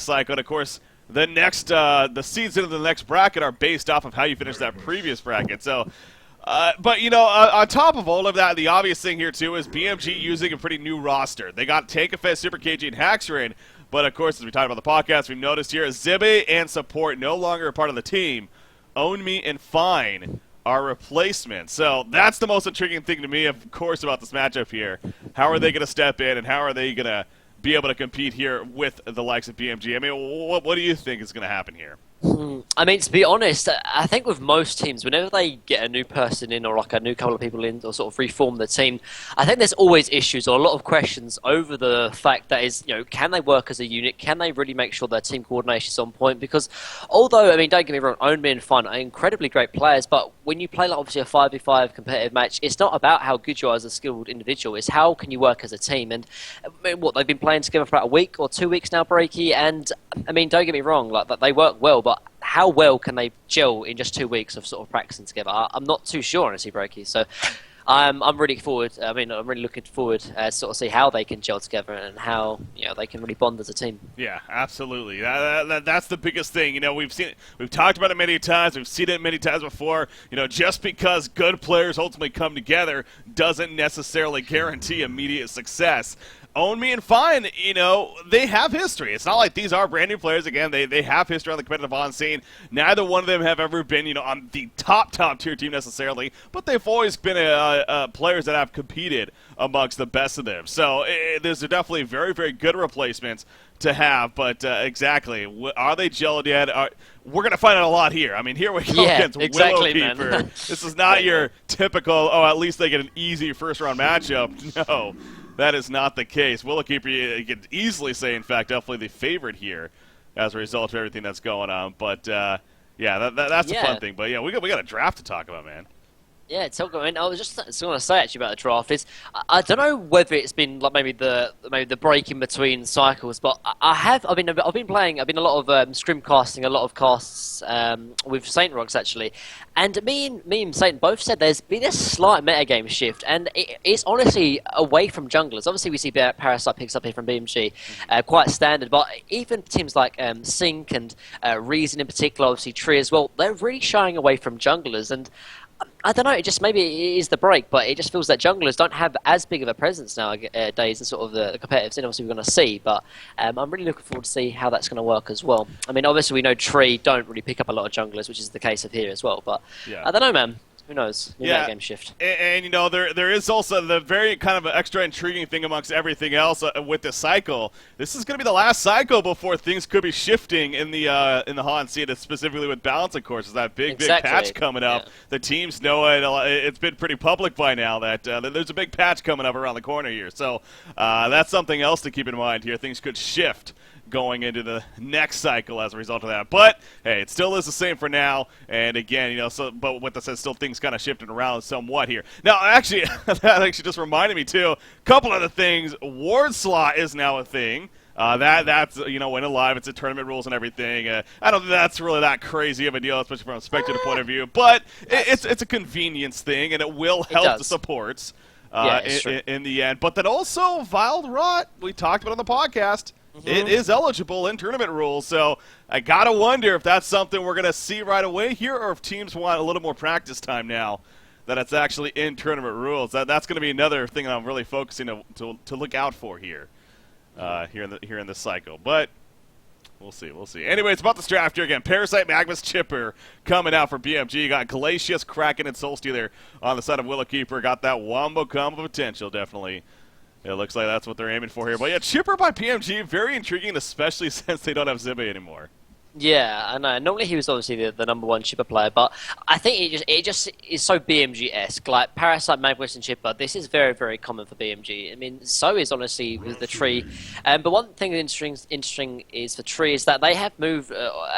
Cycle. And of course, the seeds into the next bracket are based off of how you finish that previous bracket. So, but on top of all of that, the obvious thing here too is BMG using a pretty new roster. They got Tankafest, Super KG, and Haxrin, but of course, as we talked about the podcast, we've noticed here Zibby and Support no longer a part of the team. Own Me and Fine are replacements. So that's the most intriguing thing to me, of course, about this matchup here. How are they going to step in, and how are they going to be able to compete here with the likes of BMG? I mean, what do you think is going to happen here? I mean, to be honest, I think with most teams, whenever they get a new person in or like a new couple of people in or sort of reform the team, I think there's always issues or a lot of questions over the fact that is, can they work as a unit? Can they really make sure their team coordination is on point? Because although, I mean, don't get me wrong, Own Me and Fun are incredibly great players, but when you play like obviously a 5v5 competitive match, it's not about how good you are as a skilled individual. It's how can you work as a team? And I mean, they've been playing together for about a week or 2 weeks now, Breaky, and I mean, don't get me wrong, like they work well, but how well can they gel in just 2 weeks of sort of practicing together? I'm not too sure, honestly, Breaky. So I'm really I'm really looking forward to sort of see how they can gel together and how they can really bond as a team. Yeah, absolutely. That's the biggest thing. We've talked about it many times. We've seen it many times before. Just because good players ultimately come together doesn't necessarily guarantee immediate success. Own Me and Fine, they have history. It's not like these are brand new players. Again, they have history on the competitive on scene. Neither one of them have ever been, on the top tier team necessarily, but they've always been players that have competed amongst the best of them. So there's definitely very, very good replacements to have, but exactly, are they gelled yet? We're going to find out a lot here. I mean, here we go against Willowkeeper. This is not your typical, at least they get an easy first-round matchup. No. That is not the case. Willowkeeper, you could easily say, in fact, definitely the favorite here as a result of everything that's going on. But, that's a fun thing. But, we got a draft to talk about, man. Yeah, I was just going to say actually about the draft is I don't know whether it's been like maybe the break in between cycles, but I've been a lot of scrim casting, a lot of casts with Saint Rocks actually, and me and Saint both said there's been a slight metagame shift, and it's honestly away from junglers. Obviously we see Parasite picks up here from BMG, quite standard, but even teams like Sync and Reason in particular, obviously Tree as well, they're really shying away from junglers, and I don't know, maybe it is the break, but it just feels that junglers don't have as big of a presence nowadays in sort of the competitive scene. Obviously, we're going to see, but I'm really looking forward to see how that's going to work as well. I mean, obviously, we know Tree don't really pick up a lot of junglers, which is the case of here as well, but I don't know, man. Who knows? New game shift. And there is also the very kind of extra intriguing thing amongst everything else with this cycle. This is going to be the last cycle before things could be shifting in the Han scene, specifically with balance, of course. Is that big patch coming up? Yeah. The teams know it. It's been pretty public by now that there's a big patch coming up around the corner here. So that's something else to keep in mind here. Things could shift going into the next cycle as a result of that. But, hey, it still is the same for now. And again, but with that said, still things kind of shifting around somewhat here. Now, actually, that actually just reminded me, too, a couple other things. Ward slot is now a thing. That's when alive, it's a tournament rules and everything. I don't think that's really that crazy of a deal, especially from a spectator point of view. But it's a convenience thing, and it will help the supports in the end. But then also, Wild Rot, we talked about on the podcast, it is eligible in tournament rules, so I gotta wonder if that's something we're gonna see right away here, or if teams want a little more practice time now that it's actually in tournament rules. That's gonna be another thing that I'm really focusing to look out for here, here in this cycle. But we'll see. Anyway, it's about this draft here again. Parasite, Magnus, Chipper coming out for BMG. You got Glacius, Kraken, and Soulstealer on the side of Willowkeeper. Got that wombo combo potential, definitely. It looks like that's what they're aiming for here. But yeah, Chipper by PMG, very intriguing, especially since they don't have Zibby anymore. Yeah, I know. Normally he was obviously the number one Chipper player, but I think it just is so BMG-esque. Like Parasite, Magnus, and Chipper, this is very, very common for BMG. I mean, so is honestly with the Tree. But one thing that's interesting is for Tree is that they have moved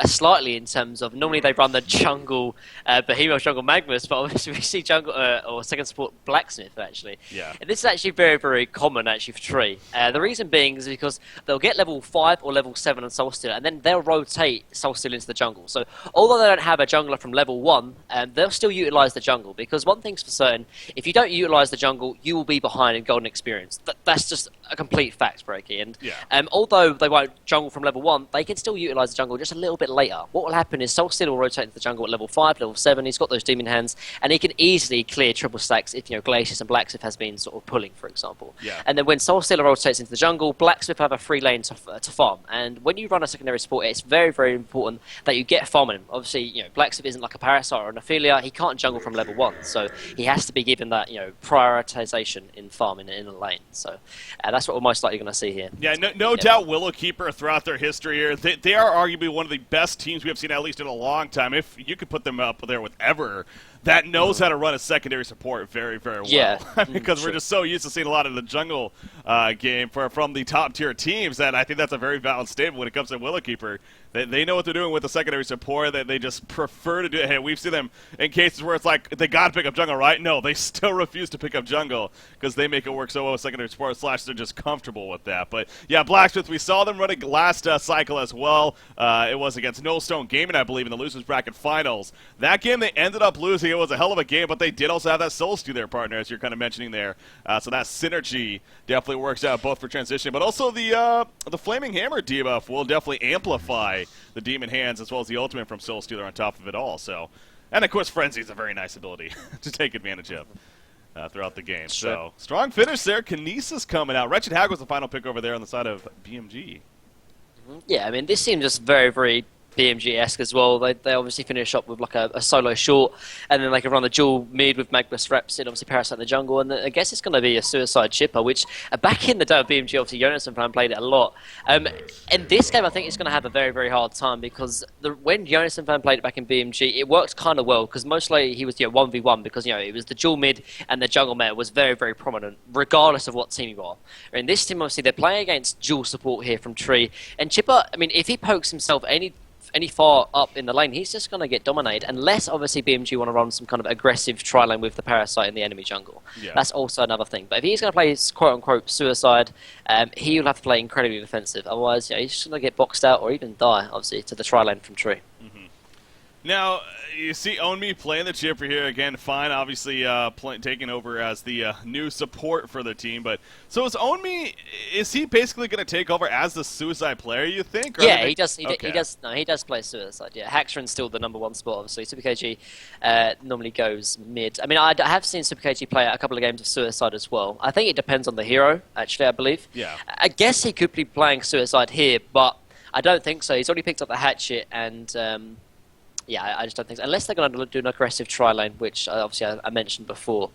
slightly in terms of normally they run the jungle, Behemoth jungle Magnus, but obviously we see jungle or second support Blacksmith actually. Yeah. And this is actually very, very common actually for Tree. The reason being is because they'll get level 5 or level 7 on Soulstealer, and then they'll rotate Soul Steal into the jungle. So although they don't have a jungler from level 1, they'll still utilize the jungle, because one thing's for certain, if you don't utilize the jungle, you will be behind in golden experience. That's just a complete fact, Breaky. And although they won't jungle from level 1, they can still utilize the jungle just a little bit later. What will happen is Soul Steal will rotate into the jungle at level 5, level 7, he's got those demon hands, and he can easily clear triple stacks if, Glacius and Blacksmith has been sort of pulling, for example. And then when Soul Stealer rotates into the jungle, Blacksmith have a free lane to farm. And when you run a secondary support, it's very, very important that you get farming. Obviously, Blacksmith isn't like a Parasite or an Ophelia. He can't jungle from level 1, so he has to be given that, prioritization in farming in the lane. So that's what we're most likely going to see here. Yeah, no doubt Willowkeeper throughout their history here, they are arguably one of the best teams we have seen, at least in a long time. If you could put them up there with Ever, that knows how to run a secondary support very, very well. Yeah. Because we're just so used to seeing a lot of the jungle game from the top-tier teams that I think that's a very valid statement when it comes to Willowkeeper. They know what they're doing with the secondary support, that they just prefer to do it. Hey, we've seen them in cases where it's like, they got to pick up jungle, right? No, they still refuse to pick up jungle because they make it work so well with secondary support, / they're just comfortable with that. But, yeah, Blacksmith, we saw them running last cycle as well. It was against No Stone Gaming, I believe, in the Losers Bracket Finals. That game, they ended up losing. It was a hell of a game, but they did also have that Soul Steal, their partner, as you're kind of mentioning there. So that synergy definitely works out both for transition, but also the Flaming Hammer debuff will definitely amplify the Demon Hands as well as the ultimate from Soul Stealer on top of it all. So, and of course, Frenzy is a very nice ability to take advantage of throughout the game. Sure. So, strong finish there. Kinesis coming out. Wretched Hag was the final pick over there on the side of BMG. Yeah, I mean, this seems just very, very BMG-esque as well. They obviously finish up with like a solo short, and then they can run the dual mid with Magnus Reps in, obviously Parasite in the jungle, and I guess it's going to be a suicide chipper, which back in the day of BMG, obviously Jonas and Fan played it a lot. In this game, I think it's going to have a very, very hard time, because when Jonas and Fan played it back in BMG, it worked kind of well, because mostly he was 1v1, because it was the dual mid and the jungle meta was very, very prominent, regardless of what team you are. In this team, obviously, they're playing against dual support here from Tree, and Chipper, I mean, if he pokes himself any far up in the lane, he's just going to get dominated, unless obviously BMG want to run some kind of aggressive tri-lane with the Parasite in the enemy jungle. Yeah. That's also another thing. But if he's going to play his quote-unquote suicide, he will have to play incredibly defensive. Otherwise, he's just going to get boxed out or even die, obviously, to the tri-lane from Tree. Now, you see Own Me playing the chipper here again. Fine, obviously taking over as the new support for the team. But so is Own Me? Is he basically going to take over as the suicide player? You think? Or yeah, he does. He does. No, he does play suicide. Yeah, Haxren's still the #1 spot. Obviously, Super KG normally goes mid. I mean, I have seen Super KG play a couple of games of suicide as well. I think it depends on the hero. Actually, I believe. Yeah. I guess he could be playing suicide here, but I don't think so. He's already picked up the hatchet and. Yeah, I just don't think so. Unless they're going to do an aggressive tri-lane, which obviously I mentioned before.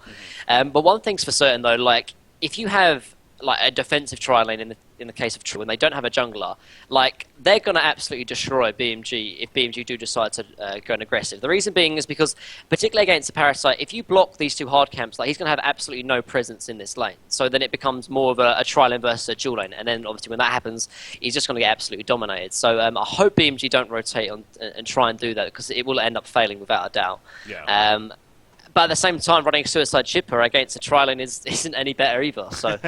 But one thing's for certain, though, like, if you have like a defensive tri-lane in the case of True, when they don't have a jungler, like, they're going to absolutely destroy BMG if BMG do decide to go aggressive. The reason being is because, particularly against the Parasite, if you block these two hard camps, like, he's going to have absolutely no presence in this lane. So then it becomes more of a tri-lane versus a dual lane. And then, obviously, when that happens, he's just going to get absolutely dominated. So I hope BMG don't rotate and try and do that, because it will end up failing without a doubt. Yeah. But at the same time, running a suicide chipper against a tri-lane isn't any better either. So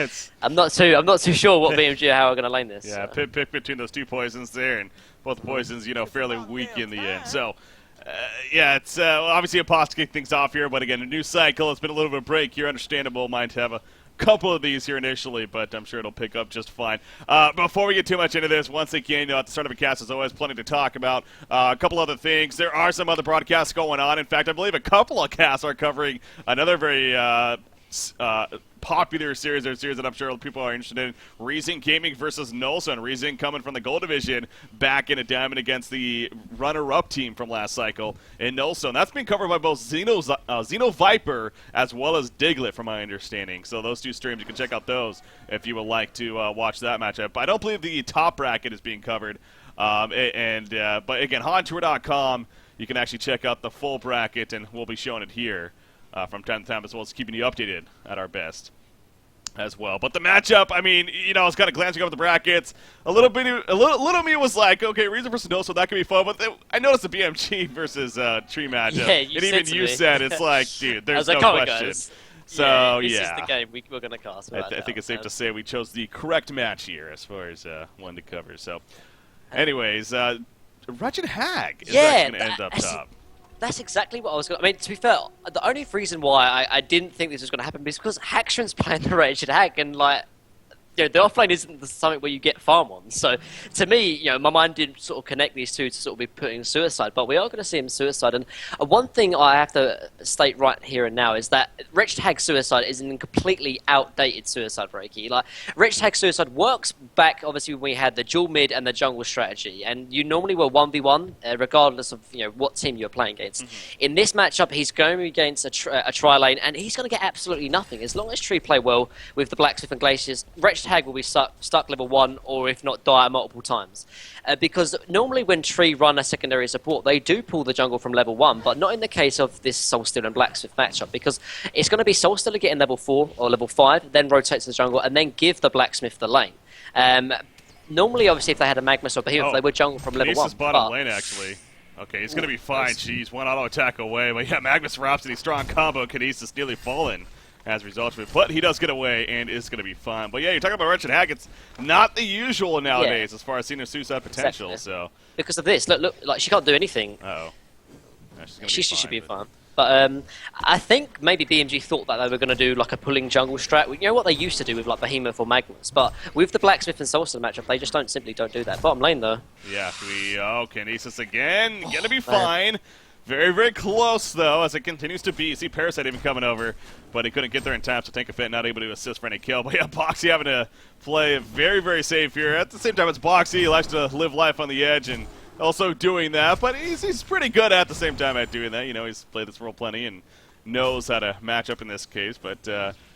I'm not too sure what BMG or how we're going to lane this. Yeah, pick between those two poisons there, and both poisons, fairly weak in the end. So, yeah, it's obviously a pause to kick things off here. But again, a new cycle. It's been a little bit of a break here. Understandable. Might have a couple of these here initially, but I'm sure it'll pick up just fine. Before we get too much into this, once again, at the start of a cast, there's always plenty to talk about. A couple other things. There are some other broadcasts going on. In fact, I believe a couple of casts are covering another very popular series, or a series that I'm sure people are interested in. Reason Gaming versus Nolson. Reason coming from the Gold Division back in a diamond against the runner-up team from last cycle in Nolson. That's been covered by both Xeno Viper as well as Diglett, from my understanding. So those two streams, you can check out those if you would like to watch that matchup. But I don't believe the top bracket is being covered. But again, HonTour.com, you can actually check out the full bracket, and we'll be showing it here from time to time, as well as keeping you updated at our best as well. But the matchup, I mean, I was kind of glancing over the brackets. A little me was like, okay, Reason versus No, so that could be fun. But I noticed the BMG versus Tree matchup. Yeah, and even you said, it's like, dude, there's no question. So, this is the game we're going to cast. I think it's safe to say we chose the correct match here as far as one to cover. So, anyways, Wretched Hag is Yeah, actually going to end up top. That's exactly what I was going to... I mean, to be fair, the only reason why I didn't think this was going to happen is because Haxtron's playing the Wretched Hag, and, like, you know, the offlane isn't something where you get farm on. So, to me, you know, my mind didn't sort of connect these two to sort of be putting Suicide, but we are going to see him Suicide. And one thing I have to state right here and now is that Wretched Hag Suicide is a completely outdated Suicide Reiki. Like, Wretched Hag Suicide works back, obviously, when we had the dual mid and the jungle strategy, and you normally were 1v1, regardless of, you know, what team you're playing against. In this matchup, he's going against a tri-lane, and he's going to get absolutely nothing. As long as Tree play well with the Blacksmith and Glaciers, Wretched Hag will be stuck level 1, or if not, die multiple times. Because normally when Tree run a secondary support, they do pull the jungle from level 1, but not in the case of this Soulsteel and Blacksmith matchup, because it's going to be Soulsteel getting level 4 or level 5, then rotate to the jungle, and then give the Blacksmith the lane. Normally, obviously, if they had a Magnus or Behemoth, they would jungle from level 1. Bottom lane, actually. Okay, he's going to be fine. Jeez, one auto attack away. But yeah, Magnus Rhapsody, strong combo. Kinesis nearly fallen as a result of it. But he does get away and is going to be fine. But yeah, you're talking about Wretched Hag. It's not the usual nowadays as far as seeing her suicide potential. Exactly. So because of this, look, like she can't do anything. Uh-oh. Yeah, She should be fine. But I think maybe BMG thought that they were going to do like a pulling jungle strat. You know what they used to do with like Behemoth or Magnus, but with the Blacksmith and Soulsteel matchup, they just simply don't do that. Bottom lane though. Yeah, Kinesis again, gonna be fine. Very, very close though, as it continues to be. You see Parasite even coming over, but he couldn't get there in time, so Tank of Fit not able to assist for any kill. But yeah, Boxy having to play very, very safe here. At the same time, it's Boxy. He likes to live life on the edge and also doing that, but he's pretty good at the same time at doing that. You know, he's played this role plenty and knows how to match up in this case, but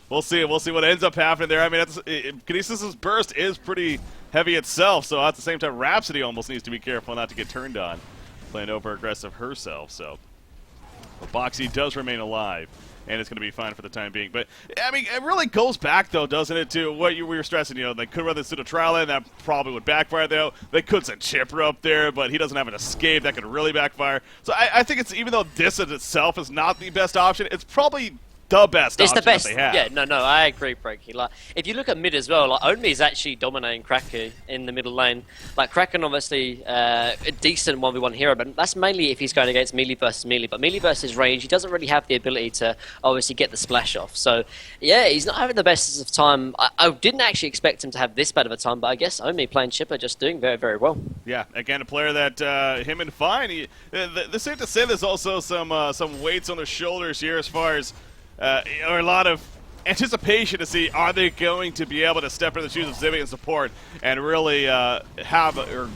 we'll see. We'll see what ends up happening there. I mean, Kinesis' burst is pretty heavy itself, so at the same time, Rhapsody almost needs to be careful not to get turned on, playing over aggressive herself. So, but Boxy does remain alive, and it's going to be fine for the time being. But, I mean, it really goes back, though, doesn't it, to what we were stressing. You know, they could run this through the trial lane. That probably would backfire, though. They could send Chipper up there, but he doesn't have an escape. That could really backfire. So I think it's, even though this in itself is not the best option, it's probably the best option the best. that they have. Yeah, no, I agree, Breaky. Like, if you look at mid as well, like Onmi is actually dominating Kraken in the middle lane. Like Kraken, obviously a decent 1v1 hero, but that's mainly if he's going against melee versus melee. But melee versus range, he doesn't really have the ability to obviously get the splash off. So yeah, he's not having the best of time. I didn't actually expect him to have this bad of a time, but I guess Onmi playing Chipper just doing very, very well. Yeah, again, a player that him and Fine. This safe to say there's also some weights on their shoulders here as far as. Or a lot of anticipation to see, are they going to be able to step in the shoes of Zibby and support and really have or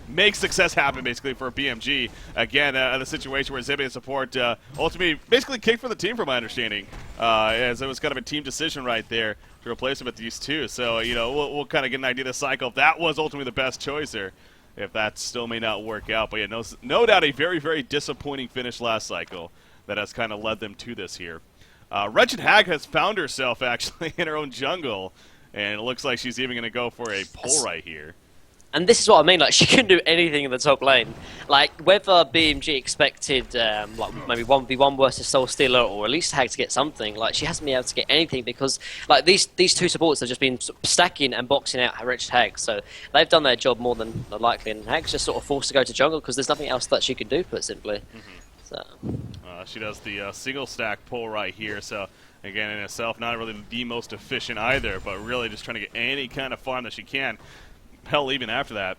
make success happen, basically, for BMG. Again, the situation where Zibby and support ultimately basically kicked for the team, from my understanding, as it was kind of a team decision right there to replace him with these two. So, you know, we'll kind of get an idea of the cycle if that was ultimately the best choice there, if that still may not work out. But yeah, no doubt a very, very disappointing finish last cycle that has kind of led them to this here. Wretched Hag has found herself, actually, in her own jungle, and it looks like she's even going to go for a pull right here. And this is what I mean, like, she can do anything in the top lane. Like, whether BMG expected, like, maybe 1v1 versus Soulstealer, or at least Hag to get something, like, she hasn't been able to get anything because, like, these two supports have just been stacking and boxing out Wretched Hag, so they've done their job more than likely, and Hag's just sort of forced to go to jungle because there's nothing else that she can do, put simply. So. She does the single stack pull right here, so again in itself not really the most efficient either, but really just trying to get any kind of farm that she can. Hell, even after that,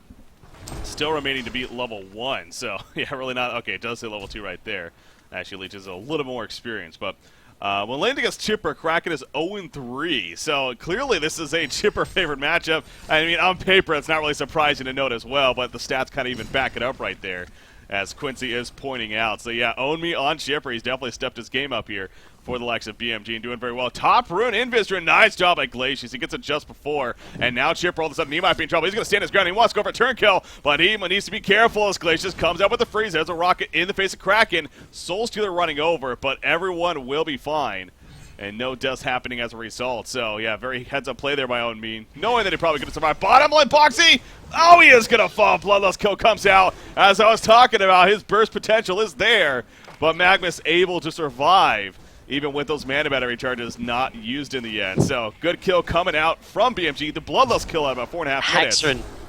still remaining to beat level 1, so yeah, really not. Okay, it does say level 2 right there. Actually leaches a little more experience, but when landing against Chipper, Kraken is 0-3, so clearly this is a Chipper favorite matchup. I mean, on paper it's not really surprising to note as well, but the stats kind of even back it up right there, as Quincy is pointing out. So yeah, Own Me on Chipper. He's definitely stepped his game up here for the likes of BMG and doing very well. Top rune, Invis, nice job by Glacius. He gets it just before, and now Chipper all of a sudden he might be in trouble. He's going to stand his ground. He wants to go for a turn kill, but he needs to be careful as Glacius comes out with the freeze. There's a rocket in the face of Kraken. Soulstealer running over, but everyone will be fine. And no deaths happening as a result. So, yeah, very heads-up play there by Own Me, knowing that he probably could have survived. Bottom lane, Boxy! Oh, he is going to fall. Bloodlust kill comes out. As I was talking about, his burst potential is there. But Magnus able to survive, even with those mana battery charges not used in the end. So, good kill coming out from BMG. The Bloodlust kill at about 4.5 minutes.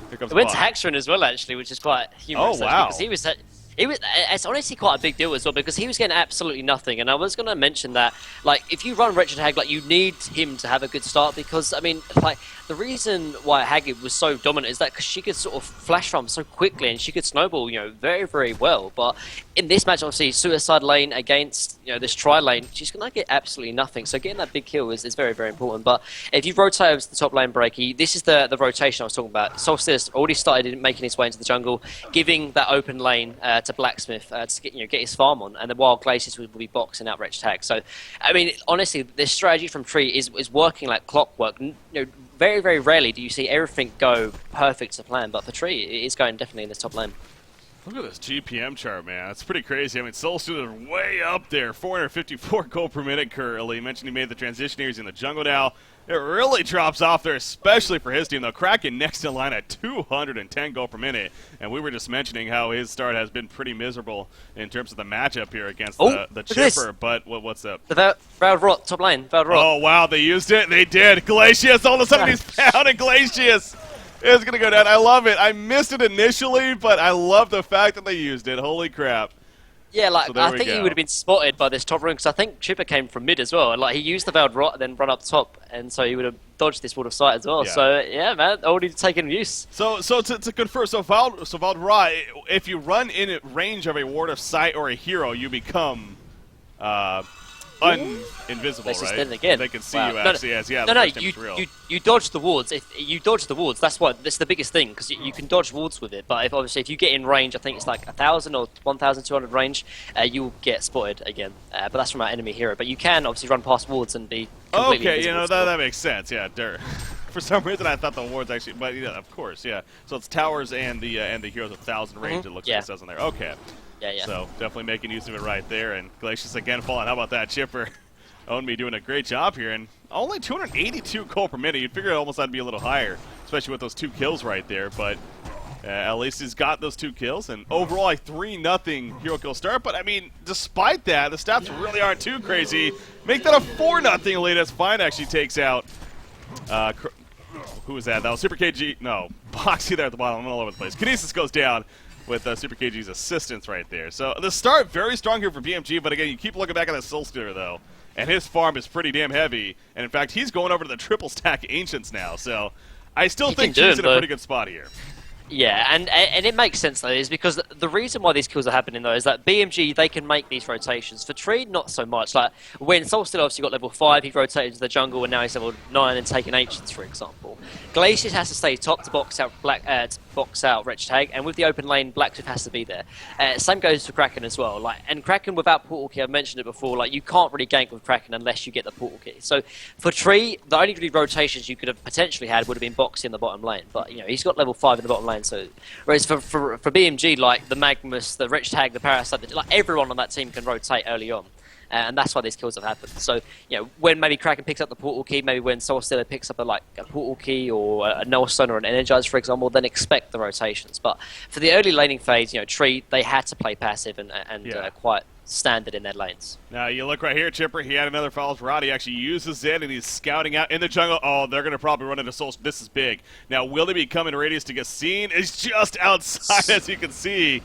Here comes It went Bot. to Haxron as well, actually, which is quite humorous. Oh, wow. Because he was. It's honestly quite a big deal as well because he was getting absolutely nothing, and I was going to mention that, like, if you run Wretched Hag, like, you need him to have a good start because, I mean, like, the reason why Hag was so dominant is that because she could sort of flash farm so quickly and she could snowball, you know, very, very well. But in this match, obviously, Suicide lane against, you know, this Tri lane, she's going to get absolutely nothing. So getting that big kill is very, very important. But if you rotate over to the top lane, Breaky, this is the rotation I was talking about. Solstice already started making his way into the jungle, giving that open lane to Blacksmith to get his farm on, and the Wild Glaciers will be boxing out Wretched Hag. So, I mean, honestly, this strategy from Tree is working like clockwork. You know, very, very rarely do you see everything go perfect to plan, but for Tree, it is going definitely in the top lane. Look at this GPM chart, man. It's pretty crazy. I mean, Solstice are way up there. 454 gold per minute currently. You mentioned he made the transition here. He's in the jungle now. It really drops off there, especially for his team, though. Kraken next in line at 210 gold per minute. And we were just mentioning how his start has been pretty miserable in terms of the matchup here against the Chipper. But what's up? The Ro8, top lane. Ro8. Oh, wow. They used it. They did. Glacius. All of a sudden, he's pounding Glacius. It's going to go down. I love it. I missed it initially, but I love the fact that they used it. Holy crap. Yeah, like, So I think he would have been spotted by this top room, because I think Chipper came from mid as well. And, like, he used the Veiled Rot and then run up top, and so he would have dodged this Ward of Sight as well. Yeah. So, yeah, man, already taken use. So to confirm, Veiled Rot, if you unrun in range of a Ward of Sight or a hero, you become invisible, This is right? then again. They can see Wow. you actually as the No, first time it's real. you dodge the wards. If you dodge the wards, that's the biggest thing, because you can dodge wards with it. But if you get in range, I think it's like 1,000 or 1,200 range, you'll get spotted again. But that's from our enemy hero. But you can obviously run past wards and be completely Okay, invisible that makes sense. Yeah, for some reason I thought the wards actually, but yeah, of course, yeah. So it's towers and the heroes of 1,000 range. It looks like it says on there. Okay. Yeah. So definitely making use of it right there, and Glacius again falling. How about that, Chipper? Ownme doing a great job here, and only 282 gold per minute. You'd figure it almost had to be a little higher, especially with those 2 kills right there. But at least he's got those 2 kills, and overall a 3-0 hero kill start. But I mean, despite that, the stats really aren't too crazy. Make that a 4-0 lead as Fine actually takes out. Who was that? That was Super KG. No, Boxy there at the bottom. I'm all over the place. Kinesis goes down with Super KG's assistance right there. So the start very strong here for BMG, but again, you keep looking back at the Soul Stealer though, and his farm is pretty damn heavy. And in fact, he's going over to the triple stack Ancients now. So I still think he's in a pretty good spot here. Yeah, and it makes sense though, is because the reason why these kills are happening though is that BMG, they can make these rotations. For Tree, not so much. Like when Solstice obviously got level 5, he rotated to the jungle, and now he's level 9 and taking Ancients, for example. Glacius has to stay top to box out Wretched Hag, and with the open lane, Blacksmith has to be there. Same goes for Kraken as well. Like, and Kraken without portal key, I've mentioned it before. Like, you can't really gank with Kraken unless you get the portal key. So for Tree, the only really rotations you could have potentially had would have been boxing in the bottom lane. But you know, he's got level 5 in the bottom lane. So whereas for BMG, like the Magnus, the Wretched Hag, the Parasite, like everyone on that team can rotate early on. And that's why these kills have happened. So, you know, when maybe Kraken picks up the portal key, maybe when Soul Stealer picks up a portal key or a Nullstone or an Energize, for example, then expect the rotations. But for the early laning phase, you know, Tree, they had to play passive and quite standard in their lanes. Now, you look right here, Chipper. He had another Falls Rod. He actually uses it, and he's scouting out in the jungle. Oh, they're going to probably run into Soul. This is big. Now, will they be coming to radius to get seen? It's just outside, as you can see.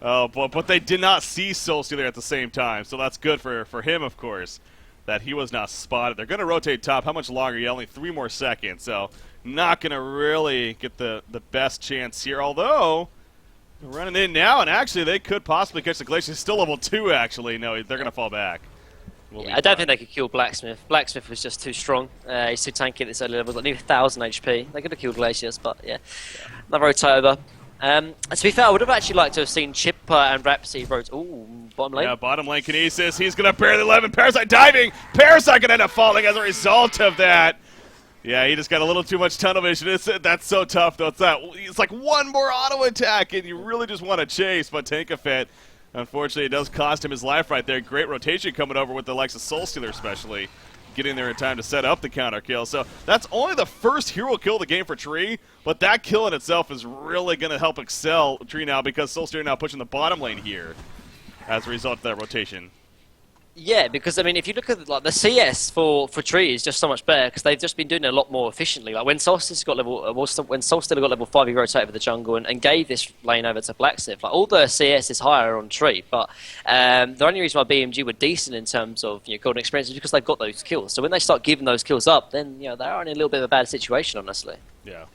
Oh, but they did not see Soul Stealer at the same time, so that's good for him, of course, that he was not spotted. They're going to rotate top. How much longer? Yeah, only 3 more seconds, so not going to really get the best chance here, although they're running in now, and actually they could possibly catch the Glacier. He's still level 2, actually. No, they're going to fall back. I don't think they could kill Blacksmith. Blacksmith was just too strong. He's too tanky at this early level. He's got nearly 1,000 HP. They could have killed Glaciers, but yeah. Another rotate over. To be fair, I would have actually liked to have seen Chipper and Rhapsody rotate. Ooh, bottom lane. Yeah, bottom lane Kinesis. He's going to barely 11. Parasite diving. Parasite going to end up falling as a result of that. Yeah, he just got a little too much tunnel vision. That's so tough, though. It's like one more auto attack, and you really just want to chase. But Tankafet, unfortunately, it does cost him his life right there. Great rotation coming over with the likes of Soul Stealer, especially. Getting there in time to set up the counter kill. So that's only the first hero kill of the game for Tree, but that kill in itself is really going to help excel Tree now because Soul Stealer now pushing the bottom lane here as a result of that rotation. Yeah, because I mean, if you look at like the CS for Tree is just so much better because they've just been doing it a lot more efficiently. Like when Solstice got level, when Solstice got level 5, he rotated over the jungle and gave this lane over to Blacksmith. Like all the CS is higher on Tree, but the only reason why BMG were decent in terms of golden experience is because they've got those kills. So when they start giving those kills up, then they are in a little bit of a bad situation, honestly. Yeah.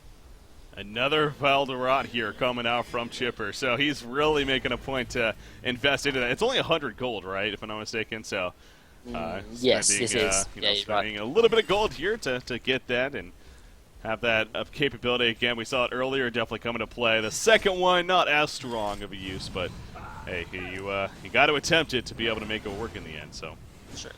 Another Ro8 here coming out from Chipper, so he's really making a point to invest into that. It's only 100 gold, right, if I'm not mistaken, so yes, this is. Spending a little bit of gold here to get that and have that capability. Again, we saw it earlier, definitely coming to play. The second one, not as strong of a use, but hey, you got to attempt it to be able to make it work in the end, so. Sure.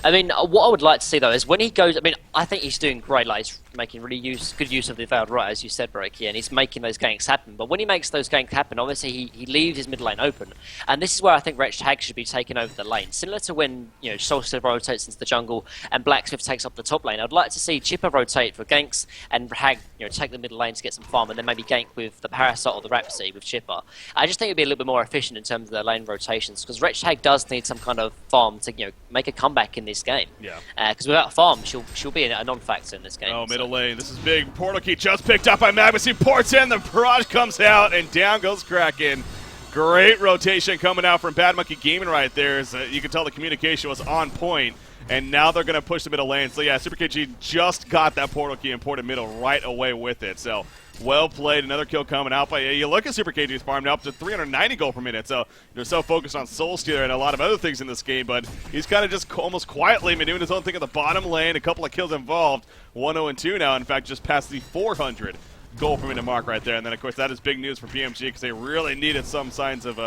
I mean, what I would like to see though is when he goes. I mean, I think he's doing great. Like he's making really good use of the Veiled Right, as you said, Brokey, and he's making those ganks happen. But when he makes those ganks happen, obviously he leaves his mid lane open, and this is where I think Hag should be taking over the lane, similar to when Solstice rotates into the jungle and Blacksmith takes up the top lane. I'd like to see Chipper rotate for ganks and Hag, take the middle lane to get some farm, and then maybe gank with the Parasite or the Rhapsody with Chipper. I just think it'd be a little bit more efficient in terms of the lane rotations because Hag does need some kind of farm to make a comeback in this game. Yeah. Because without farm, she'll be a non-factor in this game. Oh, middle lane. This is big. Portal key just picked up by Magnus. He ports in. The barrage comes out, and down goes Kraken. Great rotation coming out from Bad Monkey Gaming right there. You can tell the communication was on point. And now they're going to push the middle lane. So, yeah, Super KG just got that portal key and ported middle right away with it. So, well played. Another kill coming out. But you look at Super KG's farm now up to 390 gold per minute. So, they're so focused on Soul Stealer and a lot of other things in this game. But he's kind of just almost quietly been doing his own thing at the bottom lane. A couple of kills involved. 1-0-2 now. In fact, just past the 400 gold per minute mark right there. And then, of course, that is big news for BMG because they really needed some signs of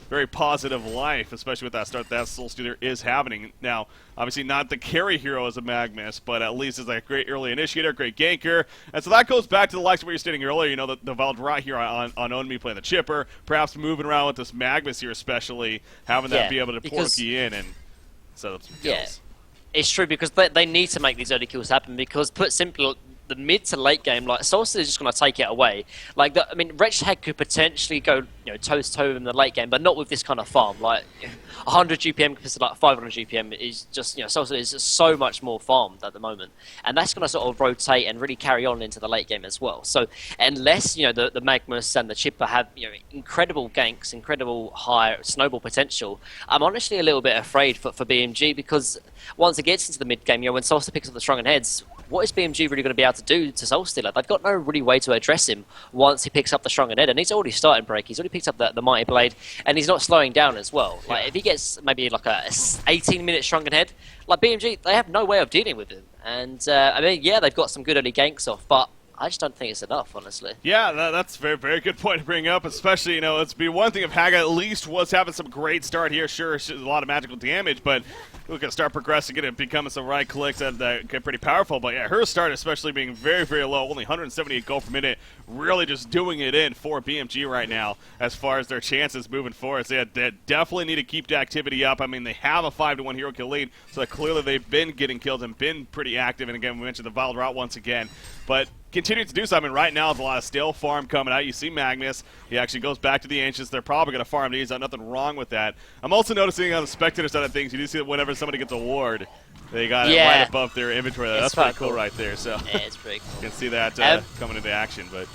very positive life, especially with that start that Soul Stealer is happening. Now, obviously not the carry hero as a Magnus, but at least is a great early initiator, great ganker. And so that goes back to the likes of what you're stating earlier, the Veiled Right here on Onmi playing the Chipper, perhaps moving around with this Magnus here especially, having that be able to portal key in and set up some kills. Yeah, it's true because they need to make these early kills happen because, put simply, the mid to late game, like Solstice is just going to take it away. Like, I mean, Hag could potentially go, toe to toe in the late game, but not with this kind of farm. Like, 100 GPM compared to like 500 GPM is just, Solstice is just so much more farmed at the moment, and that's going to sort of rotate and really carry on into the late game as well. So, unless the Magnus and the Chipper have incredible ganks, incredible high snowball potential, I'm honestly a little bit afraid for BMG because once it gets into the mid game, when Solstice picks up the strong heads, what is BMG really going to be able to do to Soul Stealer? They've got no really way to address him once he picks up the Strong and Head, and he's already started break. He's already picked up the Mighty Blade, and he's not slowing down as well. Like if he gets maybe like a 18-minute Strong and Head, like BMG, they have no way of dealing with him. And I mean, yeah, they've got some good early ganks off, but I just don't think it's enough, honestly. Yeah, that's a very, very good point to bring up, especially, it'd be one thing if Haga at least was having some great start here. Sure, a lot of magical damage, but we can start progressing, get it becoming some right clicks that get pretty powerful. But yeah, her start especially being very, very low, only 178 gold per minute, really just doing it in for BMG right now as far as their chances moving forward. So yeah, they definitely need to keep the activity up. I mean, they have a 5-1 hero kill lead, so clearly they've been getting kills and been pretty active. And again, we mentioned the Veiled Right once again, but continue to do so. I mean, right now, there's a lot of stale farm coming out. You see Magnus. He actually goes back to the Ancients. They're probably going to farm these. Nothing wrong with that. I'm also noticing on the spectator side of things, you do see that whenever somebody gets a ward, they got it right above their inventory. That's pretty cool right there. So yeah, it's pretty cool. You can see that coming into action. But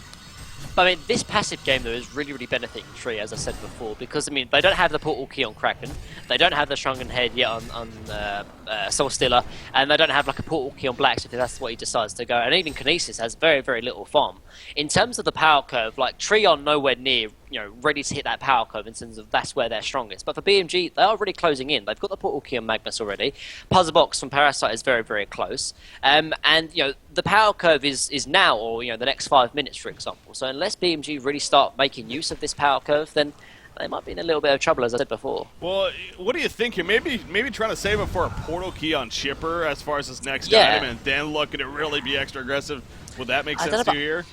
I mean, this passive game, though, is really, really benefiting Tree, as I said before, because, I mean, they don't have the portal key on Kraken, they don't have the Shrunken Head yet on Soul Stealer, and they don't have, like, a portal key on Blacksmith if that's what he decides to go, and even Kinesis has very, very little farm. In terms of the power curve, like, Tree are nowhere near, ready to hit that power curve in terms of that's where they're strongest. But for BMG, they are really closing in. They've got the portal key on Magnus already. Puzzle Box from Parasite is very, very close. And, the power curve is now, or, the next 5 minutes, for example. So unless BMG really start making use of this power curve, then they might be in a little bit of trouble, as I said before. Well, what do you think here? Maybe trying to save him for a portal key on Chipper as far as his next item, and then looking to really be extra aggressive. Would that make sense to you here?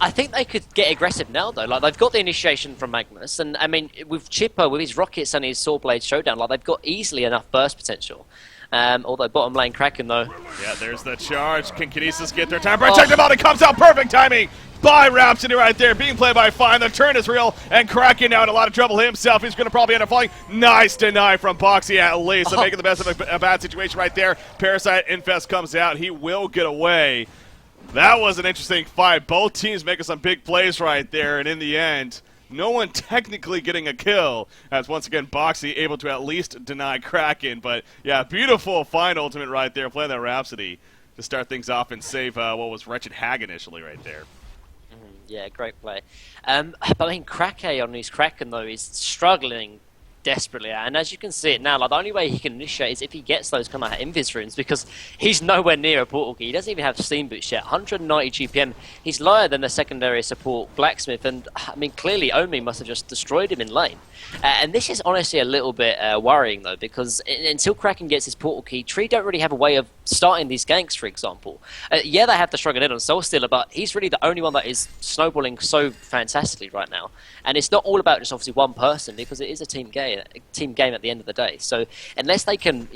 I think they could get aggressive now, though. Like, they've got the initiation from Magnus, and, I mean, with Chipper, with his rockets and his Sword Blade Showdown, like, they've got easily enough burst potential. Although bottom lane Kraken, though. Yeah, there's the charge. Can Kinesis get their time? Check them out. It comes out. Perfect timing. by Rhapsody right there, being played by Fine. The turn is real, and Kraken now in a lot of trouble himself. He's going to probably end up falling. Nice deny from Boxy at least, making the best of a bad situation right there. Parasite Infest comes out. He will get away. That was an interesting fight. Both teams making some big plays right there, and in the end, no one technically getting a kill, as once again Boxy able to at least deny Kraken. But yeah, beautiful Fine ultimate right there, playing that Rhapsody to start things off and save what was Wretched Hag initially right there. Yeah, great play. But I mean, Krake on his Kraken, though, is struggling desperately. And as you can see it now, like, the only way he can initiate is if he gets those kind of invis runes, because he's nowhere near a portal key. He doesn't even have Steam Boots yet. 190 GPM. He's lower than the secondary support Blacksmith. And, I mean, clearly Omi must have just destroyed him in lane. And this is honestly a little bit worrying, though, because until Kraken gets his portal key, Tree don't really have a way of starting these ganks, for example. Yeah, they have the Struggle in on Soul Stealer, but he's really the only one that is snowballing so fantastically right now. And it's not all about just obviously one person, because it is a team game at the end of the day. So unless they can,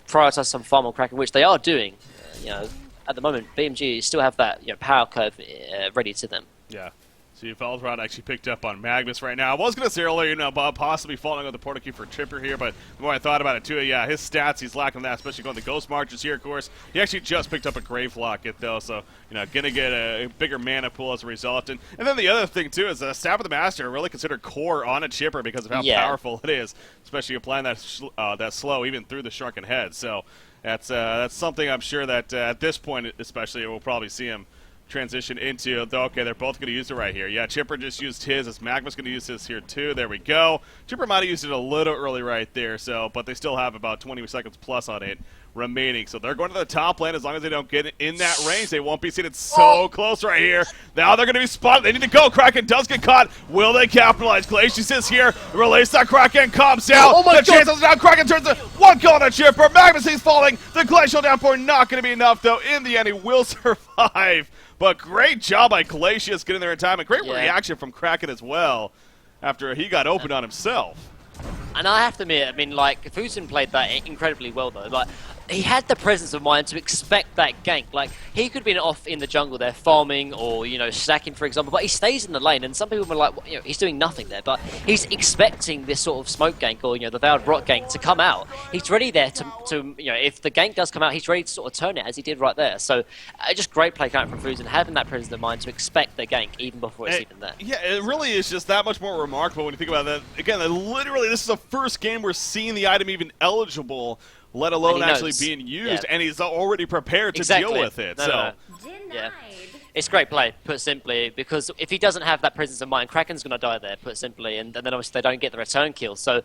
prioritize some farm on Kraken, which they are doing, at the moment, BMG still have that power curve ready to them. Yeah. See, Veldrod actually picked up on Magnus right now. I was going to say earlier, Bob possibly falling on the portal key for Chipper here, but the more I thought about it too, yeah, his stats, he's lacking that, especially going to Ghost Marches here, of course. He actually just picked up a Grave Locket, though, so, going to get a bigger mana pool as a result. And then the other thing, too, is Staff of the Master really considered core on a Chipper because of how powerful it is, especially applying that slow even through the Shrunken Head. So that's something I'm sure that at this point, especially, we'll probably see him transition into. Okay, they're both going to use it right here. Yeah, Chipper just used his. As Magma's going to use his here too. There we go. Chipper might have used it a little early right there, but they still have about 20 seconds plus on it remaining. So they're going to the top lane. As long as they don't get in that range, they won't be seen. It's so close right here. Now they're going to be spotted. They need to go. Kraken does get caught. Will they capitalize? Glacius is here. Release that Kraken. Comes out. Oh my God. Chances down. Kraken turns the one kill on a Chipper. Magnus is falling. The Glacial downpour not going to be enough, though. In the end, he will survive. But great job by Glacius getting there in time. And great reaction from Kraken as well after he got open on himself. And I have to admit, I mean, like, Fusen played that incredibly well, though. Like, he had the presence of mind to expect that gank. Like, he could have been off in the jungle there farming or, stacking, for example, but he stays in the lane, and some people were like, he's doing nothing there, but he's expecting this sort of smoke gank or, the Vowed Rot gank to come out. He's ready there to if the gank does come out, he's ready to sort of turn it, as he did right there. So, just great play coming from Fusen, having that presence of mind to expect the gank even before it's even there. Yeah, it really is just that much more remarkable when you think about that. Again, literally, this is the first game we're seeing the item even eligible, let alone actually being used, and he's already prepared to deal with it. No. Yeah. It's great play, put simply, because if he doesn't have that presence of mind, Kraken's going to die there, put simply, and then obviously they don't get the return kill. So,